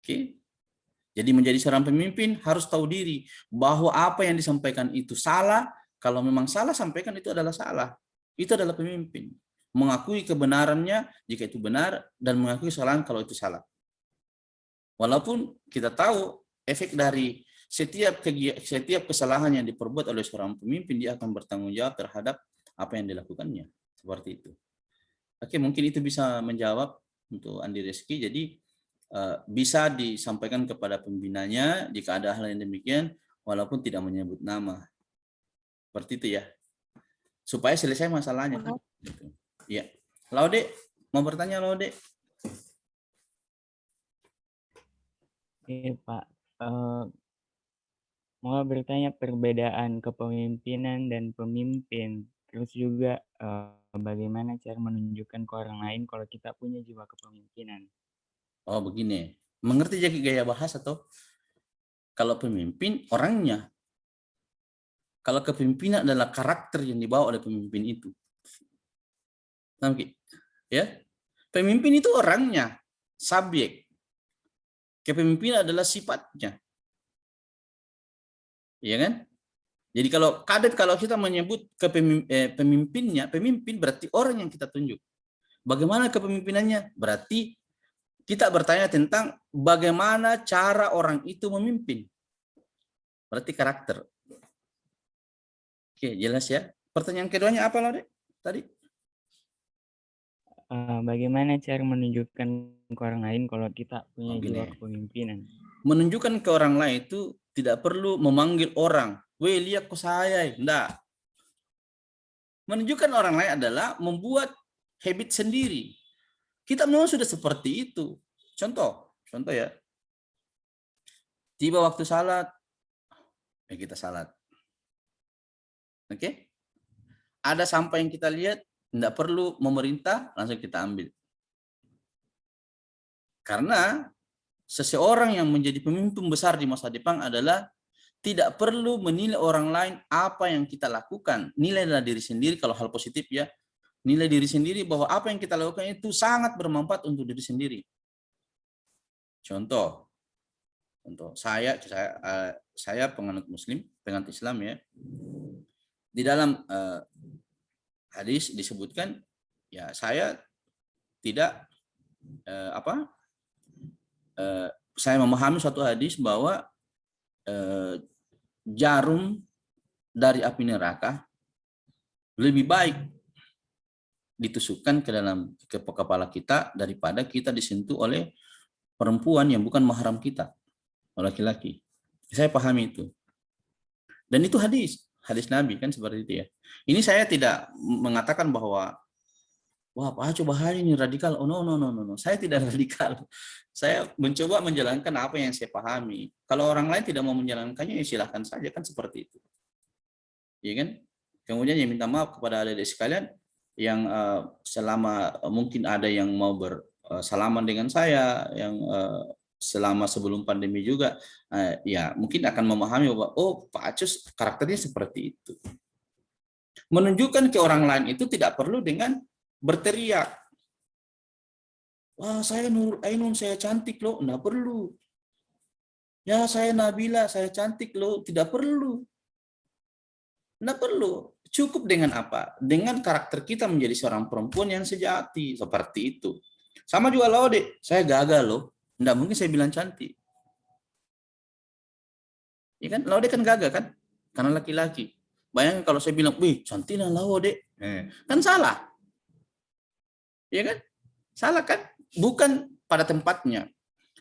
Oke. Jadi menjadi seorang pemimpin harus tahu diri bahwa apa yang disampaikan itu salah. Kalau memang salah, sampaikan itu adalah salah. Itu adalah pemimpin. Mengakui kebenarannya jika itu benar dan mengakui kesalahan kalau itu salah. Walaupun kita tahu efek dari setiap kesalahan yang diperbuat oleh seorang pemimpin, dia akan bertanggung jawab terhadap apa yang dilakukannya. Seperti itu. Oke, mungkin itu bisa menjawab untuk Andi Reski. Jadi bisa disampaikan kepada pembinanya jika ada hal yang demikian. walaupun tidak menyebut nama. Seperti itu ya. Supaya selesai masalahnya. Gitu. Ya. Laude, mau bertanya Laude? Iya Pak, mau bertanya perbedaan kepemimpinan dan pemimpin. Terus juga bagaimana cara menunjukkan ke orang lain kalau kita punya jiwa kepemimpinan. Oh begini, mengerti jadi gaya bahasa atau kalau pemimpin orangnya, kalau kepemimpinan adalah karakter yang dibawa oleh pemimpin itu. Ya, pemimpin itu orangnya, subjek. Kepemimpinan adalah sifatnya, ya kan? Jadi kalau kita menyebut pemimpinnya, pemimpin berarti orang yang kita tunjuk. Bagaimana kepemimpinannya? Berarti kita bertanya tentang bagaimana cara orang itu memimpin. Berarti karakter. Oke, jelas ya. Pertanyaan keduanya apa, Lode? Tadi? Bagaimana cara menunjukkan ke orang lain kalau kita punya jiwa kepemimpinan? Menunjukkan ke orang lain itu tidak perlu memanggil orang. Weh, lihat ke saya. Enggak. Menunjukkan orang lain adalah membuat habit sendiri. Kita memang sudah seperti itu. Contoh ya. Tiba waktu salat, kita salat. Oke? Ada sampah yang kita lihat, tidak perlu memerintah, langsung kita ambil. Karena seseorang yang menjadi pemimpin besar di masa depan adalah tidak perlu menilai orang lain apa yang kita lakukan. Nilailah diri sendiri kalau hal positif ya. Nilai diri sendiri bahwa apa yang kita lakukan itu sangat bermanfaat untuk diri sendiri. Contoh saya penganut Muslim, penganut Islam ya. Di dalam hadis disebutkan ya saya tidak saya memahami suatu hadis bahwa jarum dari api neraka lebih baik ditusukkan ke kepala kita daripada kita disentuh oleh perempuan yang bukan mahram kita, laki-laki. Saya pahami itu. Dan itu hadis Nabi kan seperti itu ya. Ini saya tidak mengatakan bahwa wah Pak coba hari ini radikal. Oh no. Saya tidak radikal. Saya mencoba menjalankan apa yang saya pahami. Kalau orang lain tidak mau menjalankannya ya silahkan saja kan seperti itu. Ya kan? Kemudian ya minta maaf kepada adik-adik sekalian yang selama mungkin ada yang mau bersalaman dengan saya yang selama sebelum pandemi juga ya mungkin akan memahami bahwa oh Pak Acus karakternya seperti itu. Menunjukkan ke orang lain itu tidak perlu dengan berteriak. Wah saya Nurul Ainun, saya cantik loh. Enggak perlu. Ya saya Nabila, saya cantik loh. Tidak perlu. Enggak perlu. Cukup dengan apa? Dengan karakter kita menjadi seorang perempuan yang sejati. Seperti itu. Sama juga Laude. Saya gagal loh. Enggak mungkin saya bilang cantik. Ya kan? Laude kan gagal kan? Karena laki-laki. Bayangkan kalau saya bilang, wih cantik lah Laude. Kan salah. Ya kan? Salah kan? Bukan pada tempatnya.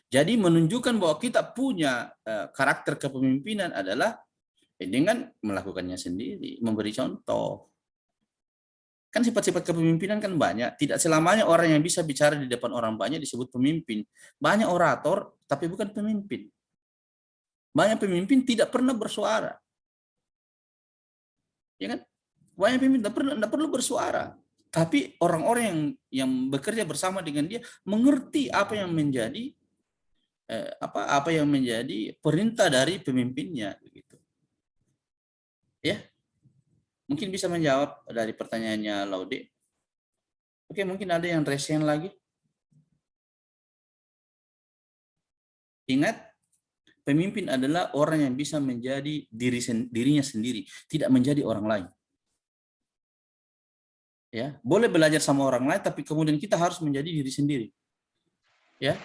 Jadi menunjukkan bahwa kita punya karakter kepemimpinan adalah dengan melakukannya sendiri, memberi contoh. Kan sifat-sifat kepemimpinan kan banyak. Tidak selamanya orang yang bisa bicara di depan orang banyak disebut pemimpin. Banyak orator, tapi bukan pemimpin. Banyak pemimpin tidak pernah bersuara. Ya kan? Banyak pemimpin tidak perlu bersuara. Tapi orang-orang yang bekerja bersama dengan dia mengerti apa yang menjadi perintah dari pemimpinnya begitu. Ya. Mungkin bisa menjawab dari pertanyaannya Laude. Oke, mungkin ada yang resen lagi. Ingat, pemimpin adalah orang yang bisa menjadi dirinya sendiri, tidak menjadi orang lain. Ya, boleh belajar sama orang lain, tapi kemudian kita harus menjadi diri sendiri. Ya,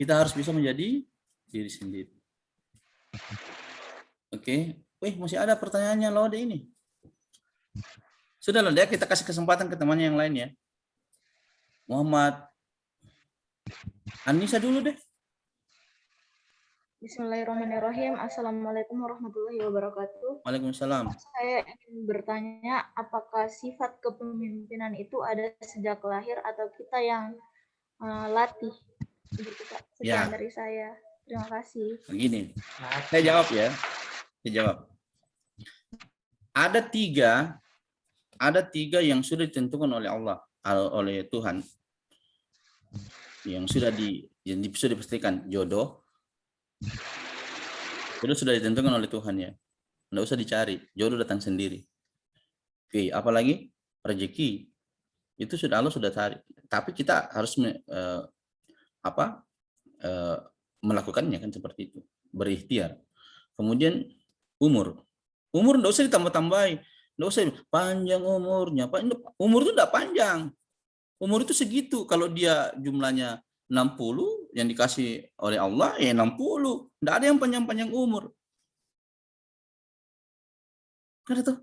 kita harus bisa menjadi diri sendiri. Oke, masih ada pertanyaannya Laude ini. Sudah loh, kita kasih kesempatan ke temannya yang lain ya. Muhammad. Anissa dulu deh. Bismillahirrahmanirrahim. Assalamualaikum warahmatullahi wabarakatuh. Waalaikumsalam. Saya ingin bertanya, apakah sifat kepemimpinan itu ada sejak lahir atau kita yang latih? Begitu, Pak. Sekian dari saya. Terima kasih. Begini, saya jawab ya. Saya jawab. Ada tiga yang sudah ditentukan oleh Allah, oleh Tuhan, yang sudah dipastikan. Jodoh sudah ditentukan oleh Tuhan ya. Nggak usah dicari, jodoh datang sendiri. Oke, apalagi rezeki itu sudah Allah sudah cari. Tapi kita harus melakukannya kan seperti itu, berikhtiar. Kemudian umur nggak usah ditambah-tambahin, nggak usah panjang umurnya. Umur itu tidak panjang, umur itu segitu. Kalau dia jumlahnya 60 yang dikasih oleh Allah ya 60, tidak ada yang panjang-panjang umur. Kan itu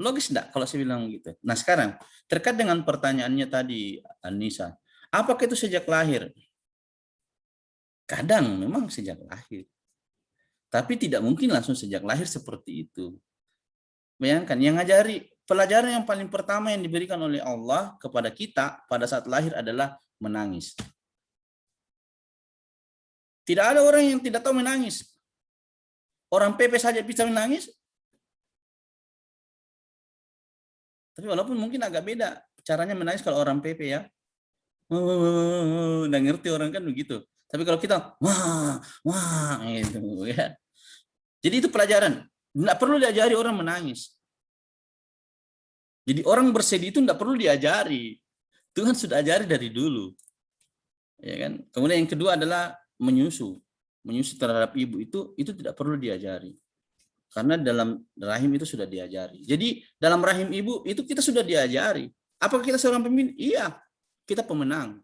logis enggak kalau saya bilang gitu. Nah sekarang terkait dengan pertanyaannya tadi Anissa, apakah itu sejak lahir? Kadang memang sejak lahir, tapi tidak mungkin langsung sejak lahir seperti itu. Bayangkan yang ngajari, pelajaran yang paling pertama yang diberikan oleh Allah kepada kita pada saat lahir adalah menangis. Tidak ada orang yang tidak tahu menangis. Orang PP saja bisa menangis. Tapi walaupun mungkin agak beda caranya menangis kalau orang PP ya. Nggak ngerti orang kan begitu. Tapi kalau kita wah gitu ya. Jadi itu pelajaran. Nggak perlu diajari orang menangis. Jadi orang bersedih itu nggak perlu diajari. Tuhan sudah ajari dari dulu. Ya kan? Kemudian yang kedua adalah menyusu. Menyusu terhadap ibu itu tidak perlu diajari. Karena dalam rahim itu sudah diajari. Jadi dalam rahim ibu itu kita sudah diajari. Apakah kita seorang pemimpin? Iya, kita pemenang.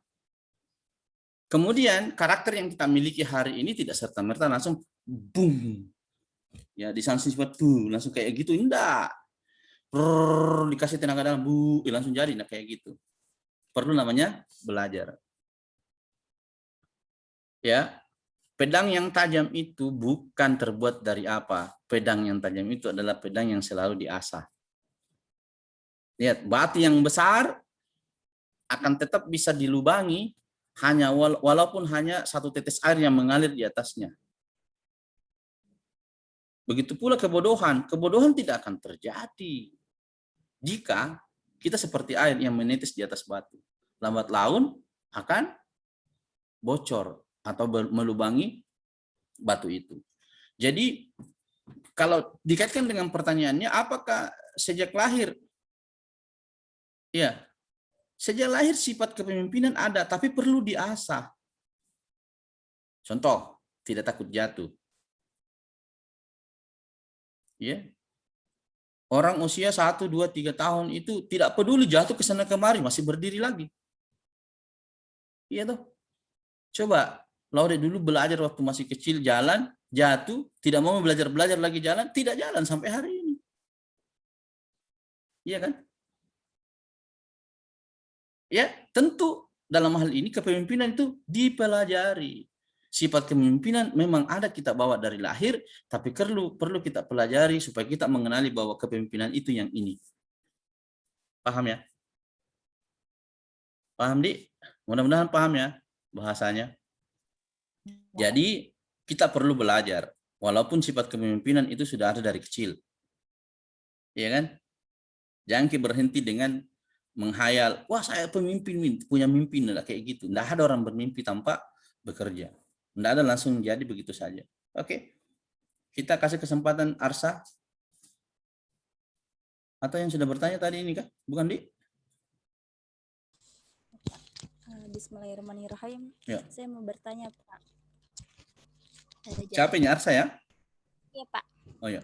Kemudian karakter yang kita miliki hari ini tidak serta-merta langsung boom. Ya, disangsi sifat langsung kayak gitu. Enggak. Dikasih tenaga dalam langsung jadi kayak gitu. Perlu namanya belajar. Ya. Pedang yang tajam itu bukan terbuat dari apa? Pedang yang tajam itu adalah pedang yang selalu diasah. Lihat, batu yang besar akan tetap bisa dilubangi hanya walaupun hanya satu tetes air yang mengalir di atasnya. Begitu pula kebodohan. Kebodohan tidak akan terjadi jika kita seperti air yang menetes di atas batu. Lambat laun akan bocor atau melubangi batu itu. Jadi kalau dikaitkan dengan pertanyaannya, apakah sejak lahir? Ya, sejak lahir sifat kepemimpinan ada, tapi perlu diasah. Contoh, tidak takut jatuh. Ya, orang usia 1, 2, 3 tahun itu tidak peduli jatuh ke sana kemari, masih berdiri lagi. Iya toh? Coba Laude dulu belajar waktu masih kecil jalan, jatuh, tidak mau belajar lagi jalan, tidak jalan sampai hari ini. Iya kan? Ya, tentu dalam hal ini kepemimpinan itu dipelajari. Sifat kepemimpinan memang ada kita bawa dari lahir, tapi perlu kita pelajari supaya kita mengenali bahwa kepemimpinan itu yang ini. Paham ya? Paham, Di? Mudah-mudahan paham ya bahasanya. Jadi kita perlu belajar, walaupun sifat kepemimpinan itu sudah ada dari kecil, ya kan? Jangan berhenti dengan menghayal, wah saya pemimpin, punya mimpi, nggak kayak gitu. Nggak ada orang bermimpi tanpa bekerja, nggak ada langsung jadi begitu saja. Oke, kita kasih kesempatan Arsa atau yang sudah bertanya tadi ini kah? Bukan, Di? Bismillahirrahmanirrahim. Ya. Saya mau bertanya, Pak. Siapa ini, Arsa ya? Iya, Pak. Oh ya.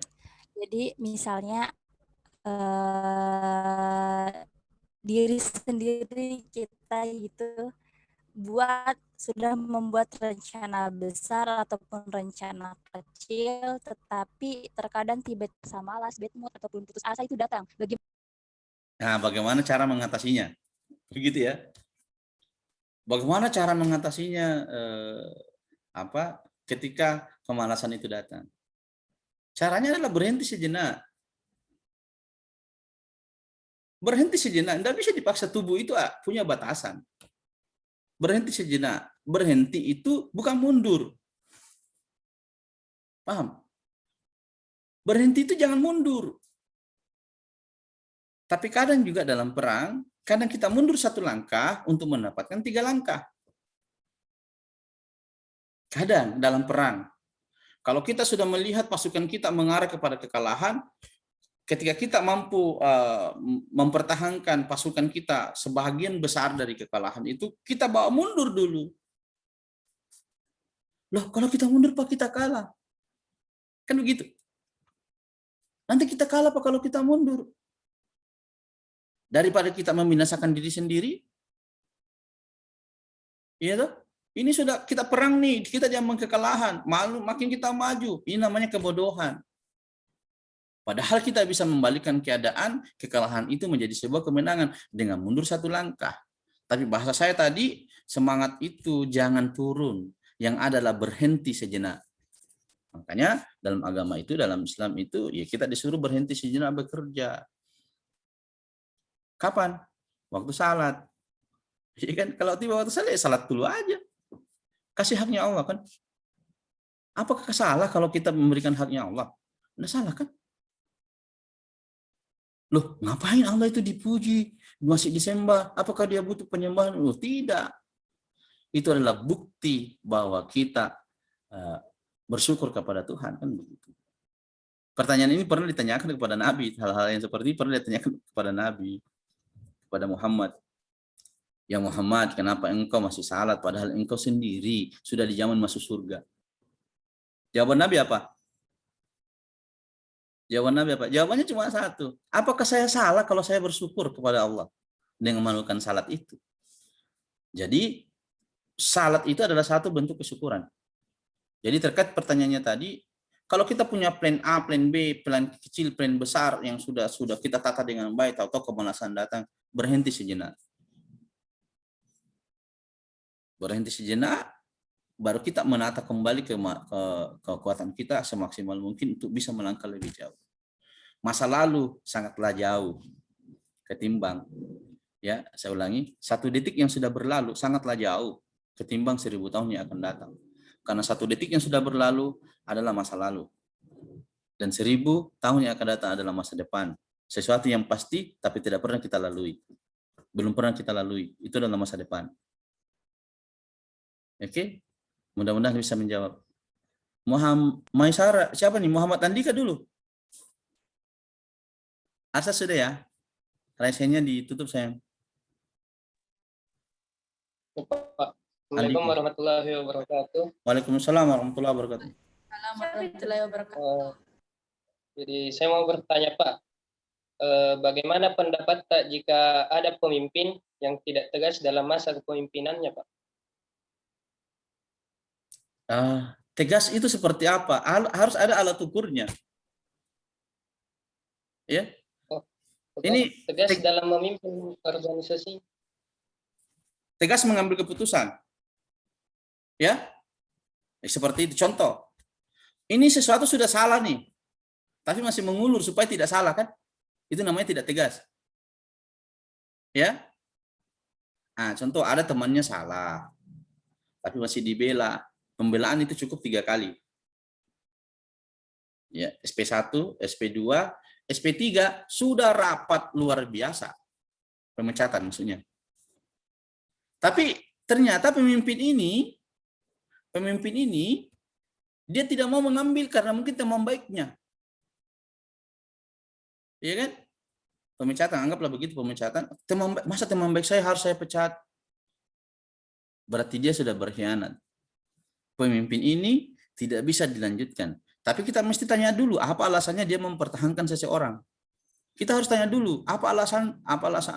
Jadi misalnya diri sendiri kita gitu sudah membuat rencana besar ataupun rencana kecil, tetapi terkadang tiba-tiba malas, bad mood ataupun putus asa itu datang. Bagaimana cara mengatasinya? Begitu ya. Bagaimana cara mengatasinya? ketika kemalasan itu datang. Caranya adalah berhenti sejenak. Berhenti sejenak, tidak bisa dipaksa. Tubuh itu punya batasan. Berhenti sejenak. Berhenti itu bukan mundur. Paham? Berhenti itu jangan mundur. Tapi kadang juga dalam perang, kadang kita mundur 1 langkah untuk mendapatkan 3 langkah. Kadang dalam perang, kalau kita sudah melihat pasukan kita mengarah kepada kekalahan, ketika kita mampu mempertahankan pasukan kita sebagian besar dari kekalahan itu, kita bawa mundur dulu. Loh, kalau kita mundur Pak, kita kalah. Kan begitu. Nanti kita kalah Pak kalau kita mundur. Daripada kita membinasakan diri sendiri, iya toh? Ini sudah kita perang nih, kita zaman kekalahan, makin kita maju. Ini namanya kebodohan. Padahal kita bisa membalikan keadaan, kekalahan itu menjadi sebuah kemenangan dengan mundur 1 langkah. Tapi bahasa saya tadi, semangat itu jangan turun. Yang adalah berhenti sejenak. Makanya dalam agama itu, dalam Islam itu, ya kita disuruh berhenti sejenak bekerja. Kapan? Waktu salat. Ya kan? Kalau tiba waktu salat, ya salat dulu aja. Kasih haknya Allah kan. Apakah salah kalau kita memberikan haknya Allah? Tidak salah kan? Loh, ngapain Allah itu dipuji? Masih disembah? Apakah dia butuh penyembahan? Loh, tidak. Itu adalah bukti bahwa kita bersyukur kepada Tuhan kan begitu. Pertanyaan ini pernah ditanyakan kepada Nabi. Hal-hal yang seperti ini pernah ditanyakan kepada Nabi, kepada Muhammad. Ya Muhammad, kenapa engkau masih salat padahal engkau sendiri sudah di zaman masuk surga? Jawaban Nabi apa? Jawabannya cuma satu. Apakah saya salah kalau saya bersyukur kepada Allah dengan melakukan salat itu? Jadi salat itu adalah satu bentuk kesyukuran. Jadi terkait pertanyaannya tadi, kalau kita punya plan A, plan B, plan kecil, plan besar yang sudah kita tata dengan baik, tahu-tahu kemalasan datang, berhenti sejenak. Berhenti sejenak, baru kita menata kembali ke kekuatan kita semaksimal mungkin untuk bisa melangkah lebih jauh. Masa lalu sangatlah jauh ketimbang, ya saya ulangi, 1 detik yang sudah berlalu sangatlah jauh ketimbang 1000 tahun yang akan datang. Karena 1 detik yang sudah berlalu adalah masa lalu. Dan 1000 tahun yang akan datang adalah masa depan. Sesuatu yang pasti tapi tidak pernah kita lalui. Belum pernah kita lalui. Itu adalah masa depan. Oke, mudah-mudahan bisa menjawab. Maisara, siapa nih? Muhammad Andika dulu. Asa sudah ya? Raisinya ditutup sayang. Assalamualaikum warahmatullahi wabarakatuh. Waalaikumsalam warahmatullahi wabarakatuh. Warahmatullahi wabarakatuh. Jadi saya mau bertanya Pak, bagaimana pendapat Pak jika ada pemimpin yang tidak tegas dalam masa kepemimpinannya Pak? Tegas itu seperti apa? Harus ada alat ukurnya. Ya. Ini tegas dalam memimpin organisasi. Tegas mengambil keputusan. Ya. Seperti itu contoh. Ini sesuatu sudah salah nih. Tapi masih mengulur supaya tidak salah kan? Itu namanya tidak tegas. Ya. Nah, contoh ada temannya salah. Tapi masih dibela. Pembelaan itu cukup 3 kali. Ya, SP1, SP2, SP3 sudah rapat luar biasa. Pemecatan maksudnya. Tapi ternyata pemimpin ini dia tidak mau mengambil karena mungkin teman baiknya. Iya kan? Pemecatan, anggaplah begitu pemecatan. Masa teman baik saya harus saya pecat? Berarti dia sudah berkhianat. Pemimpin ini tidak bisa dilanjutkan. Tapi kita mesti tanya dulu, apa alasannya dia mempertahankan seseorang? Kita harus tanya dulu, apa alasan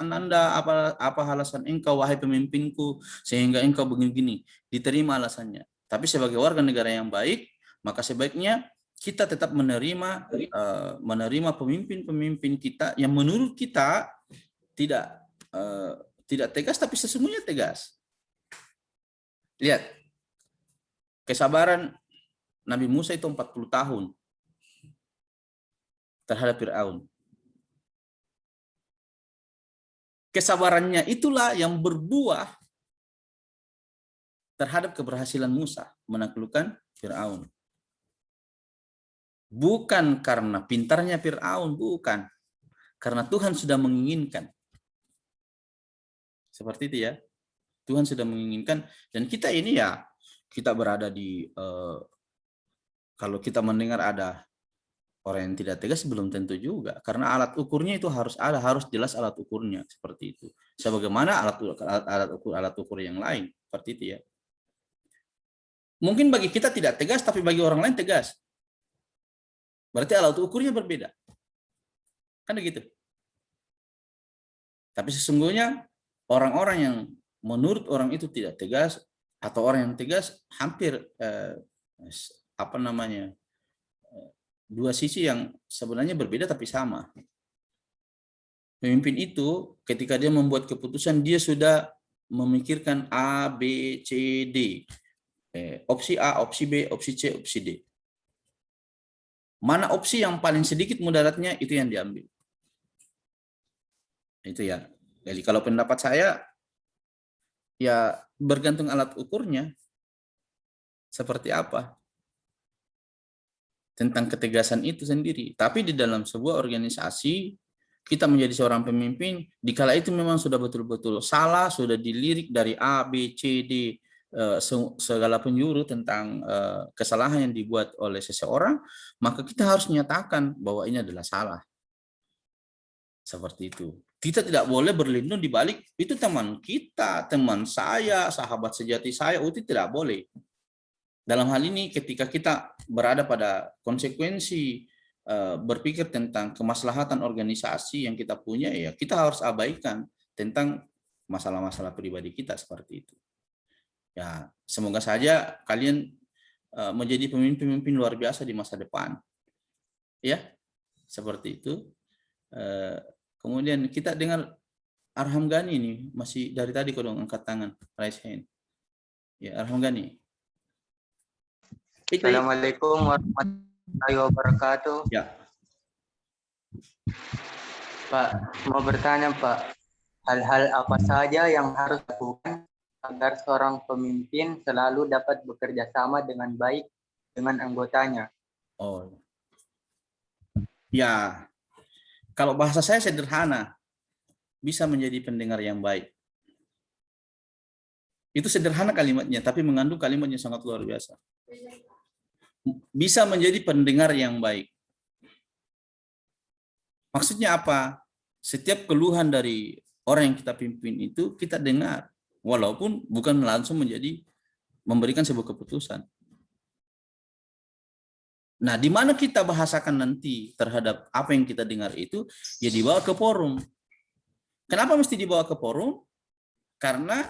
Anda, apa alasan engkau, wahai pemimpinku, sehingga engkau begini-gini. Diterima alasannya. Tapi sebagai warga negara yang baik, maka sebaiknya kita tetap menerima pemimpin-pemimpin kita yang menurut kita tidak tegas, tapi sesungguhnya tegas. Lihat. Kesabaran Nabi Musa itu 40 tahun terhadap Fir'aun. Kesabarannya itulah yang berbuah terhadap keberhasilan Musa menaklukkan Fir'aun. Bukan karena pintarnya Fir'aun, bukan. Karena Tuhan sudah menginginkan. Seperti itu ya. Tuhan sudah menginginkan. Dan kita ini ya, kita berada di, kalau kita mendengar ada orang yang tidak tegas, belum tentu juga. Karena alat ukurnya itu harus ada, harus jelas alat ukurnya. Seperti itu. Sebagaimana alat ukur yang lain. Seperti itu ya. Mungkin bagi kita tidak tegas, tapi bagi orang lain tegas. Berarti alat ukurnya berbeda. Kan begitu. Tapi sesungguhnya orang-orang yang menurut orang itu tidak tegas atau orang yang tegas hampir dua sisi yang sebenarnya berbeda tapi sama. Pemimpin itu ketika dia membuat keputusan dia sudah memikirkan A, B, C, D. Opsi A, opsi B, opsi C, opsi D. Mana opsi yang paling sedikit mudaratnya itu yang diambil. Itu ya. Jadi kalau pendapat saya ya bergantung alat ukurnya seperti apa tentang ketegasan itu sendiri. Tapi di dalam sebuah organisasi kita menjadi seorang pemimpin dikala itu memang sudah betul-betul salah, sudah dilirik dari A, B, C, D, segala penjuru tentang kesalahan yang dibuat oleh seseorang, maka kita harus menyatakan bahwa ini adalah salah. Seperti itu. Kita tidak boleh berlindung di balik itu teman kita, teman saya, sahabat sejati saya, itu tidak boleh. Dalam hal ini ketika kita berada pada konsekuensi berpikir tentang kemaslahatan organisasi yang kita punya, ya kita harus abaikan tentang masalah-masalah pribadi kita seperti itu. Ya, semoga saja kalian menjadi pemimpin-pemimpin luar biasa di masa depan. Ya, seperti itu. Kemudian kita dengar Arham Ghani ini masih dari tadi kau dong angkat tangan, raise hand. Ya, Arham Ghani. Assalamualaikum warahmatullahi wabarakatuh. Ya. Pak, mau bertanya Pak, hal-hal apa saja yang harus dilakukan agar seorang pemimpin selalu dapat bekerja sama dengan baik dengan anggotanya? Oh, ya, kalau bahasa saya sederhana, bisa menjadi pendengar yang baik. Itu sederhana kalimatnya, tapi mengandung kalimatnya sangat luar biasa. Bisa menjadi pendengar yang baik. Maksudnya apa? Setiap keluhan dari orang yang kita pimpin itu kita dengar. Walaupun bukan langsung memberikan sebuah keputusan. Nah, di mana kita bahasakan nanti terhadap apa yang kita dengar itu, ya dibawa ke forum. Kenapa mesti dibawa ke forum? Karena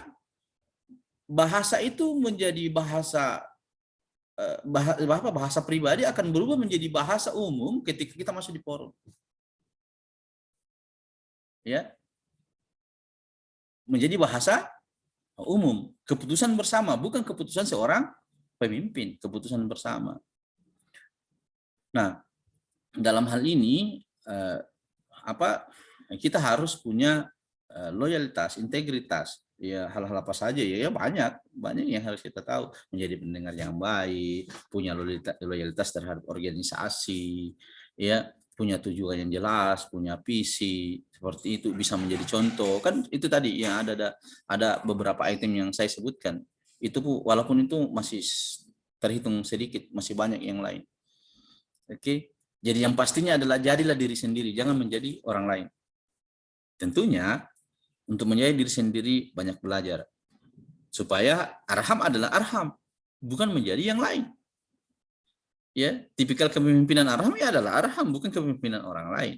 bahasa itu menjadi bahasa pribadi akan berubah menjadi bahasa umum ketika kita masuk di forum. Ya. Menjadi bahasa umum, keputusan bersama, bukan keputusan seorang pemimpin, keputusan bersama. Nah, dalam hal ini kita harus punya loyalitas, integritas. Ya, hal-hal apa saja ya banyak yang harus kita tahu. Menjadi pendengar yang baik, punya loyalitas terhadap organisasi, ya, punya tujuan yang jelas, punya visi, seperti itu, bisa menjadi contoh. Kan itu tadi yang ada beberapa item yang saya sebutkan. Itu walaupun itu masih terhitung sedikit, masih banyak yang lain. Oke. Jadi yang pastinya adalah jadilah diri sendiri, jangan menjadi orang lain. Tentunya untuk menjadi diri sendiri banyak belajar. Supaya arham adalah arham, bukan menjadi yang lain. Ya, tipikal kepemimpinan arham ya adalah arham, bukan kepemimpinan orang lain.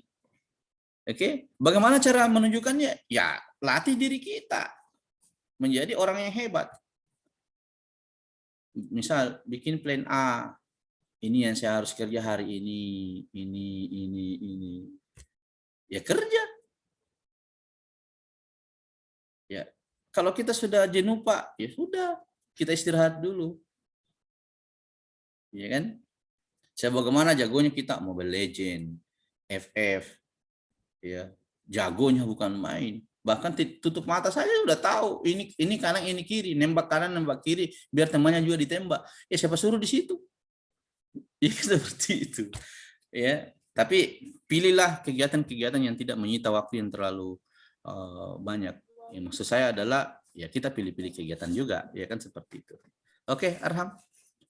Oke, bagaimana cara menunjukkannya? Ya, latih diri kita menjadi orang yang hebat. Misal bikin plan A, ini yang saya harus kerja hari ini. Ya kerja. Ya, kalau kita sudah jenuh Pak, ya sudah, kita istirahat dulu. ya kan? Sebagaimana jagonya kita Mobile Legend, FF, ya jagonya bukan main. Bahkan tutup mata saja udah tahu ini kanan ini kiri, nembak kanan nembak kiri, biar temannya juga ditembak. Ya siapa suruh di situ? Ya seperti itu. Ya, tapi pilihlah kegiatan-kegiatan yang tidak menyita waktu yang terlalu banyak. Ya, maksud saya adalah ya kita pilih-pilih kegiatan juga, ya kan seperti itu. Oke, Arham.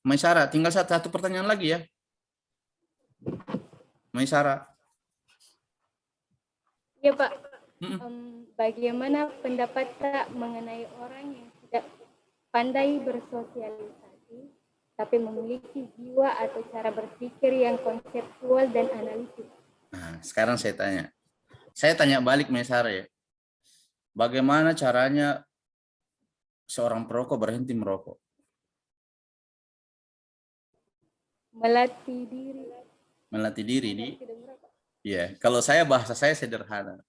Maisara, tinggal satu pertanyaan lagi ya. Maisara. Ya Pak, bagaimana pendapat Kak mengenai orang yang tidak pandai bersosialisasi, tapi memiliki jiwa atau cara berpikir yang konseptual dan analitis? Nah, sekarang saya tanya balik Maisara ya. Bagaimana caranya seorang perokok berhenti merokok? Melatih diri. Melatih diri ya, kalau bahasa saya sederhana.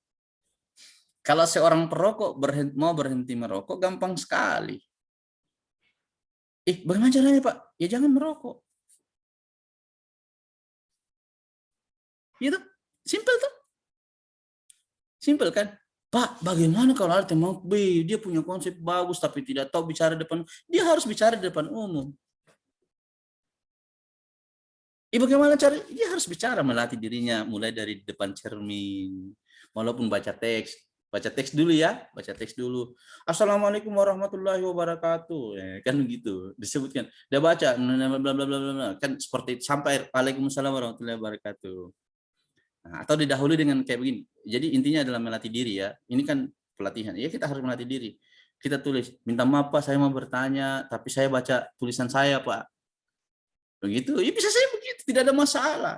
Kalau seorang perokok mau berhenti merokok gampang sekali. Bagaimana caranya Pak? Ya jangan merokok. Gitu, simple tuh. Simple kan? Pak, bagaimana kalau ada teman B, dia punya konsep bagus tapi tidak tahu bicara depan, dia harus bicara di depan umum. Bagaimana cara? Dia harus bicara, melatih dirinya mulai dari depan cermin, walaupun baca teks dulu ya, baca teks dulu. Assalamualaikum warahmatullahi wabarakatuh, ya, kan begitu disebutkan. Dia baca, kan seperti sampai Waalaikumsalam warahmatullahi wabarakatuh. Nah, atau didahului dengan kayak begini. Jadi intinya adalah melatih diri ya. Ini kan pelatihan. Ya kita harus melatih diri. Kita tulis, minta maaf Pak, saya mau bertanya, tapi saya baca tulisan saya Pak. Begitu, ya bisa saya begitu, tidak ada masalah.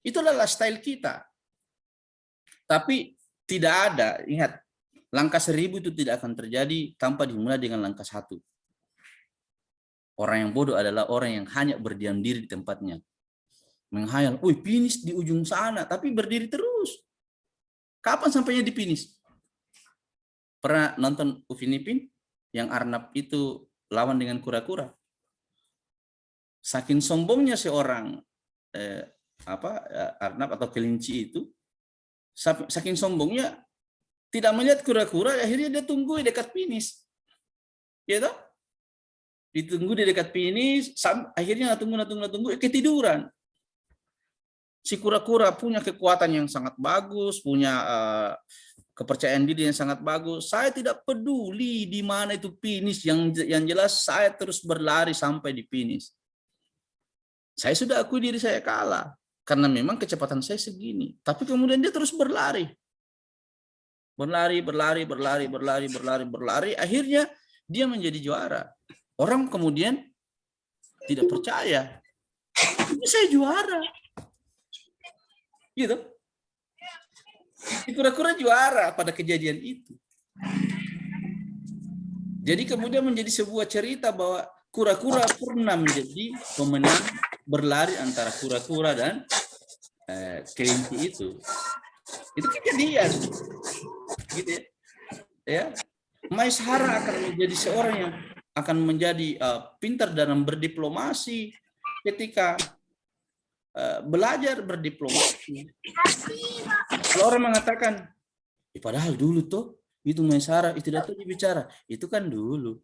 Itu adalah style kita. Tapi tidak ada, ingat, langkah 1000 itu tidak akan terjadi tanpa dimulai dengan langkah 1. Orang yang bodoh adalah orang yang hanya berdiam diri di tempatnya. Menghayal, finish di ujung sana, tapi berdiri terus. Kapan sampainya di finish? Pernah nonton Upin Ipin yang Arnab itu lawan dengan kura-kura? Saking sombongnya seorang Arnab atau kelinci itu, saking sombongnya tidak melihat kura-kura, akhirnya dia tunggu di dekat finish. Ya toh? Ditunggu di dekat finish, akhirnya tunggu ketiduran. Si kura-kura punya kekuatan yang sangat bagus, punya kepercayaan diri yang sangat bagus. Saya tidak peduli di mana itu finish, yang jelas saya terus berlari sampai di finish. Saya sudah akui diri saya kalah karena memang kecepatan saya segini. Tapi kemudian dia terus berlari. Berlari. Akhirnya dia menjadi juara. Orang kemudian tidak percaya. Ini saya juara. Gitu. Kura-kura juara pada kejadian itu. Jadi kemudian menjadi sebuah cerita bahwa kura-kura pernah menjadi pemenang berlari antara kura-kura dan kelinci itu. Itu kejadian. Gitu ya. Ya. Maisara akan menjadi seorang yang akan menjadi pintar dalam berdiplomasi ketika belajar berdiplomasi. Kalau orang mengatakan, padahal dulu tuh itu Maisara itu datang bicara, itu kan dulu.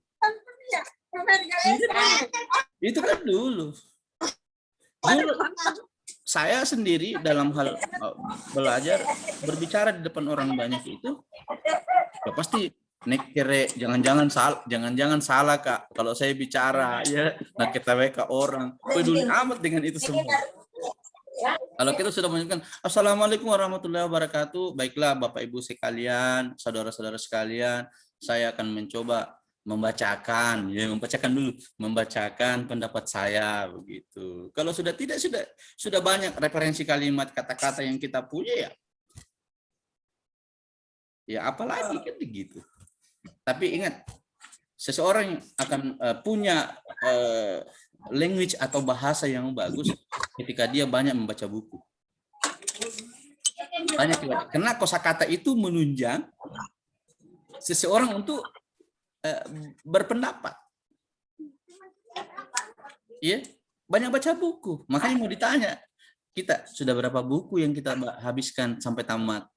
Itu kan dulu. Saya sendiri dalam hal belajar berbicara di depan orang banyak itu, ya pasti nekere, jangan-jangan salah Kak. Kalau saya bicara ya, nah kita ke orang peduli amat dengan itu semua. Kalau kita sudah menunjukkan Assalamualaikum warahmatullahi wabarakatuh, baiklah Bapak Ibu sekalian, saudara-saudara sekalian, saya akan mencoba membacakan pendapat saya begitu. Kalau sudah tidak, sudah banyak referensi kalimat kata-kata yang kita punya ya apalagi kan begitu. Tapi ingat, seseorang akan punya language atau bahasa yang bagus ketika dia banyak membaca buku. Karena kosakata itu menunjang seseorang untuk berpendapat. Ya, banyak baca buku. Makanya mau ditanya, kita sudah berapa buku yang kita habiskan sampai tamat?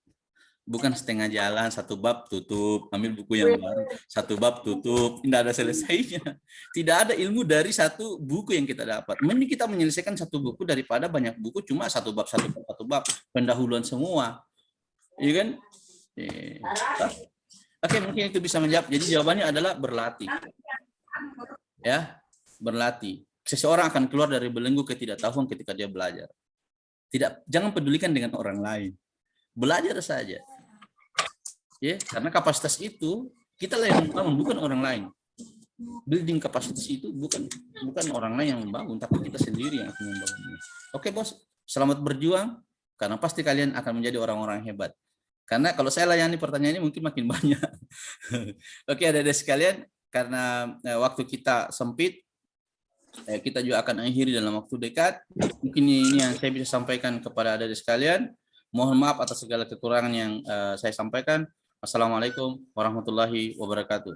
Bukan setengah jalan, satu bab tutup, ambil buku yang baru, satu bab tutup, tidak ada selesainya. Tidak ada ilmu dari satu buku yang kita dapat. Mending kita menyelesaikan satu buku daripada banyak buku cuma satu bab, pendahuluan semua. Iya kan? Oke, mungkin itu bisa menjawab. Jadi jawabannya adalah berlatih. Ya, berlatih. Seseorang akan keluar dari belenggu ketidaktahuan ketika dia belajar. Jangan pedulikan dengan orang lain. Belajar saja. Ya, karena kapasitas itu kita lah yang membangun, bukan orang lain. Building kapasitas itu bukan orang lain yang membangun, tapi kita sendiri yang akan membangunnya. Oke, Bos. Selamat berjuang karena pasti kalian akan menjadi orang-orang hebat. Karena kalau saya layani pertanyaan ini mungkin makin banyak. Oke, adik-adik sekalian, karena waktu kita sempit, kita juga akan akhiri dalam waktu dekat. Mungkin ini yang saya bisa sampaikan kepada adik-adik sekalian. Mohon maaf atas segala kekurangan yang saya sampaikan. Assalamualaikum warahmatullahi wabarakatuh.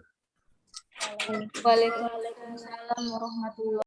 Waalaikumsalam warahmatullahi wabarakatuh.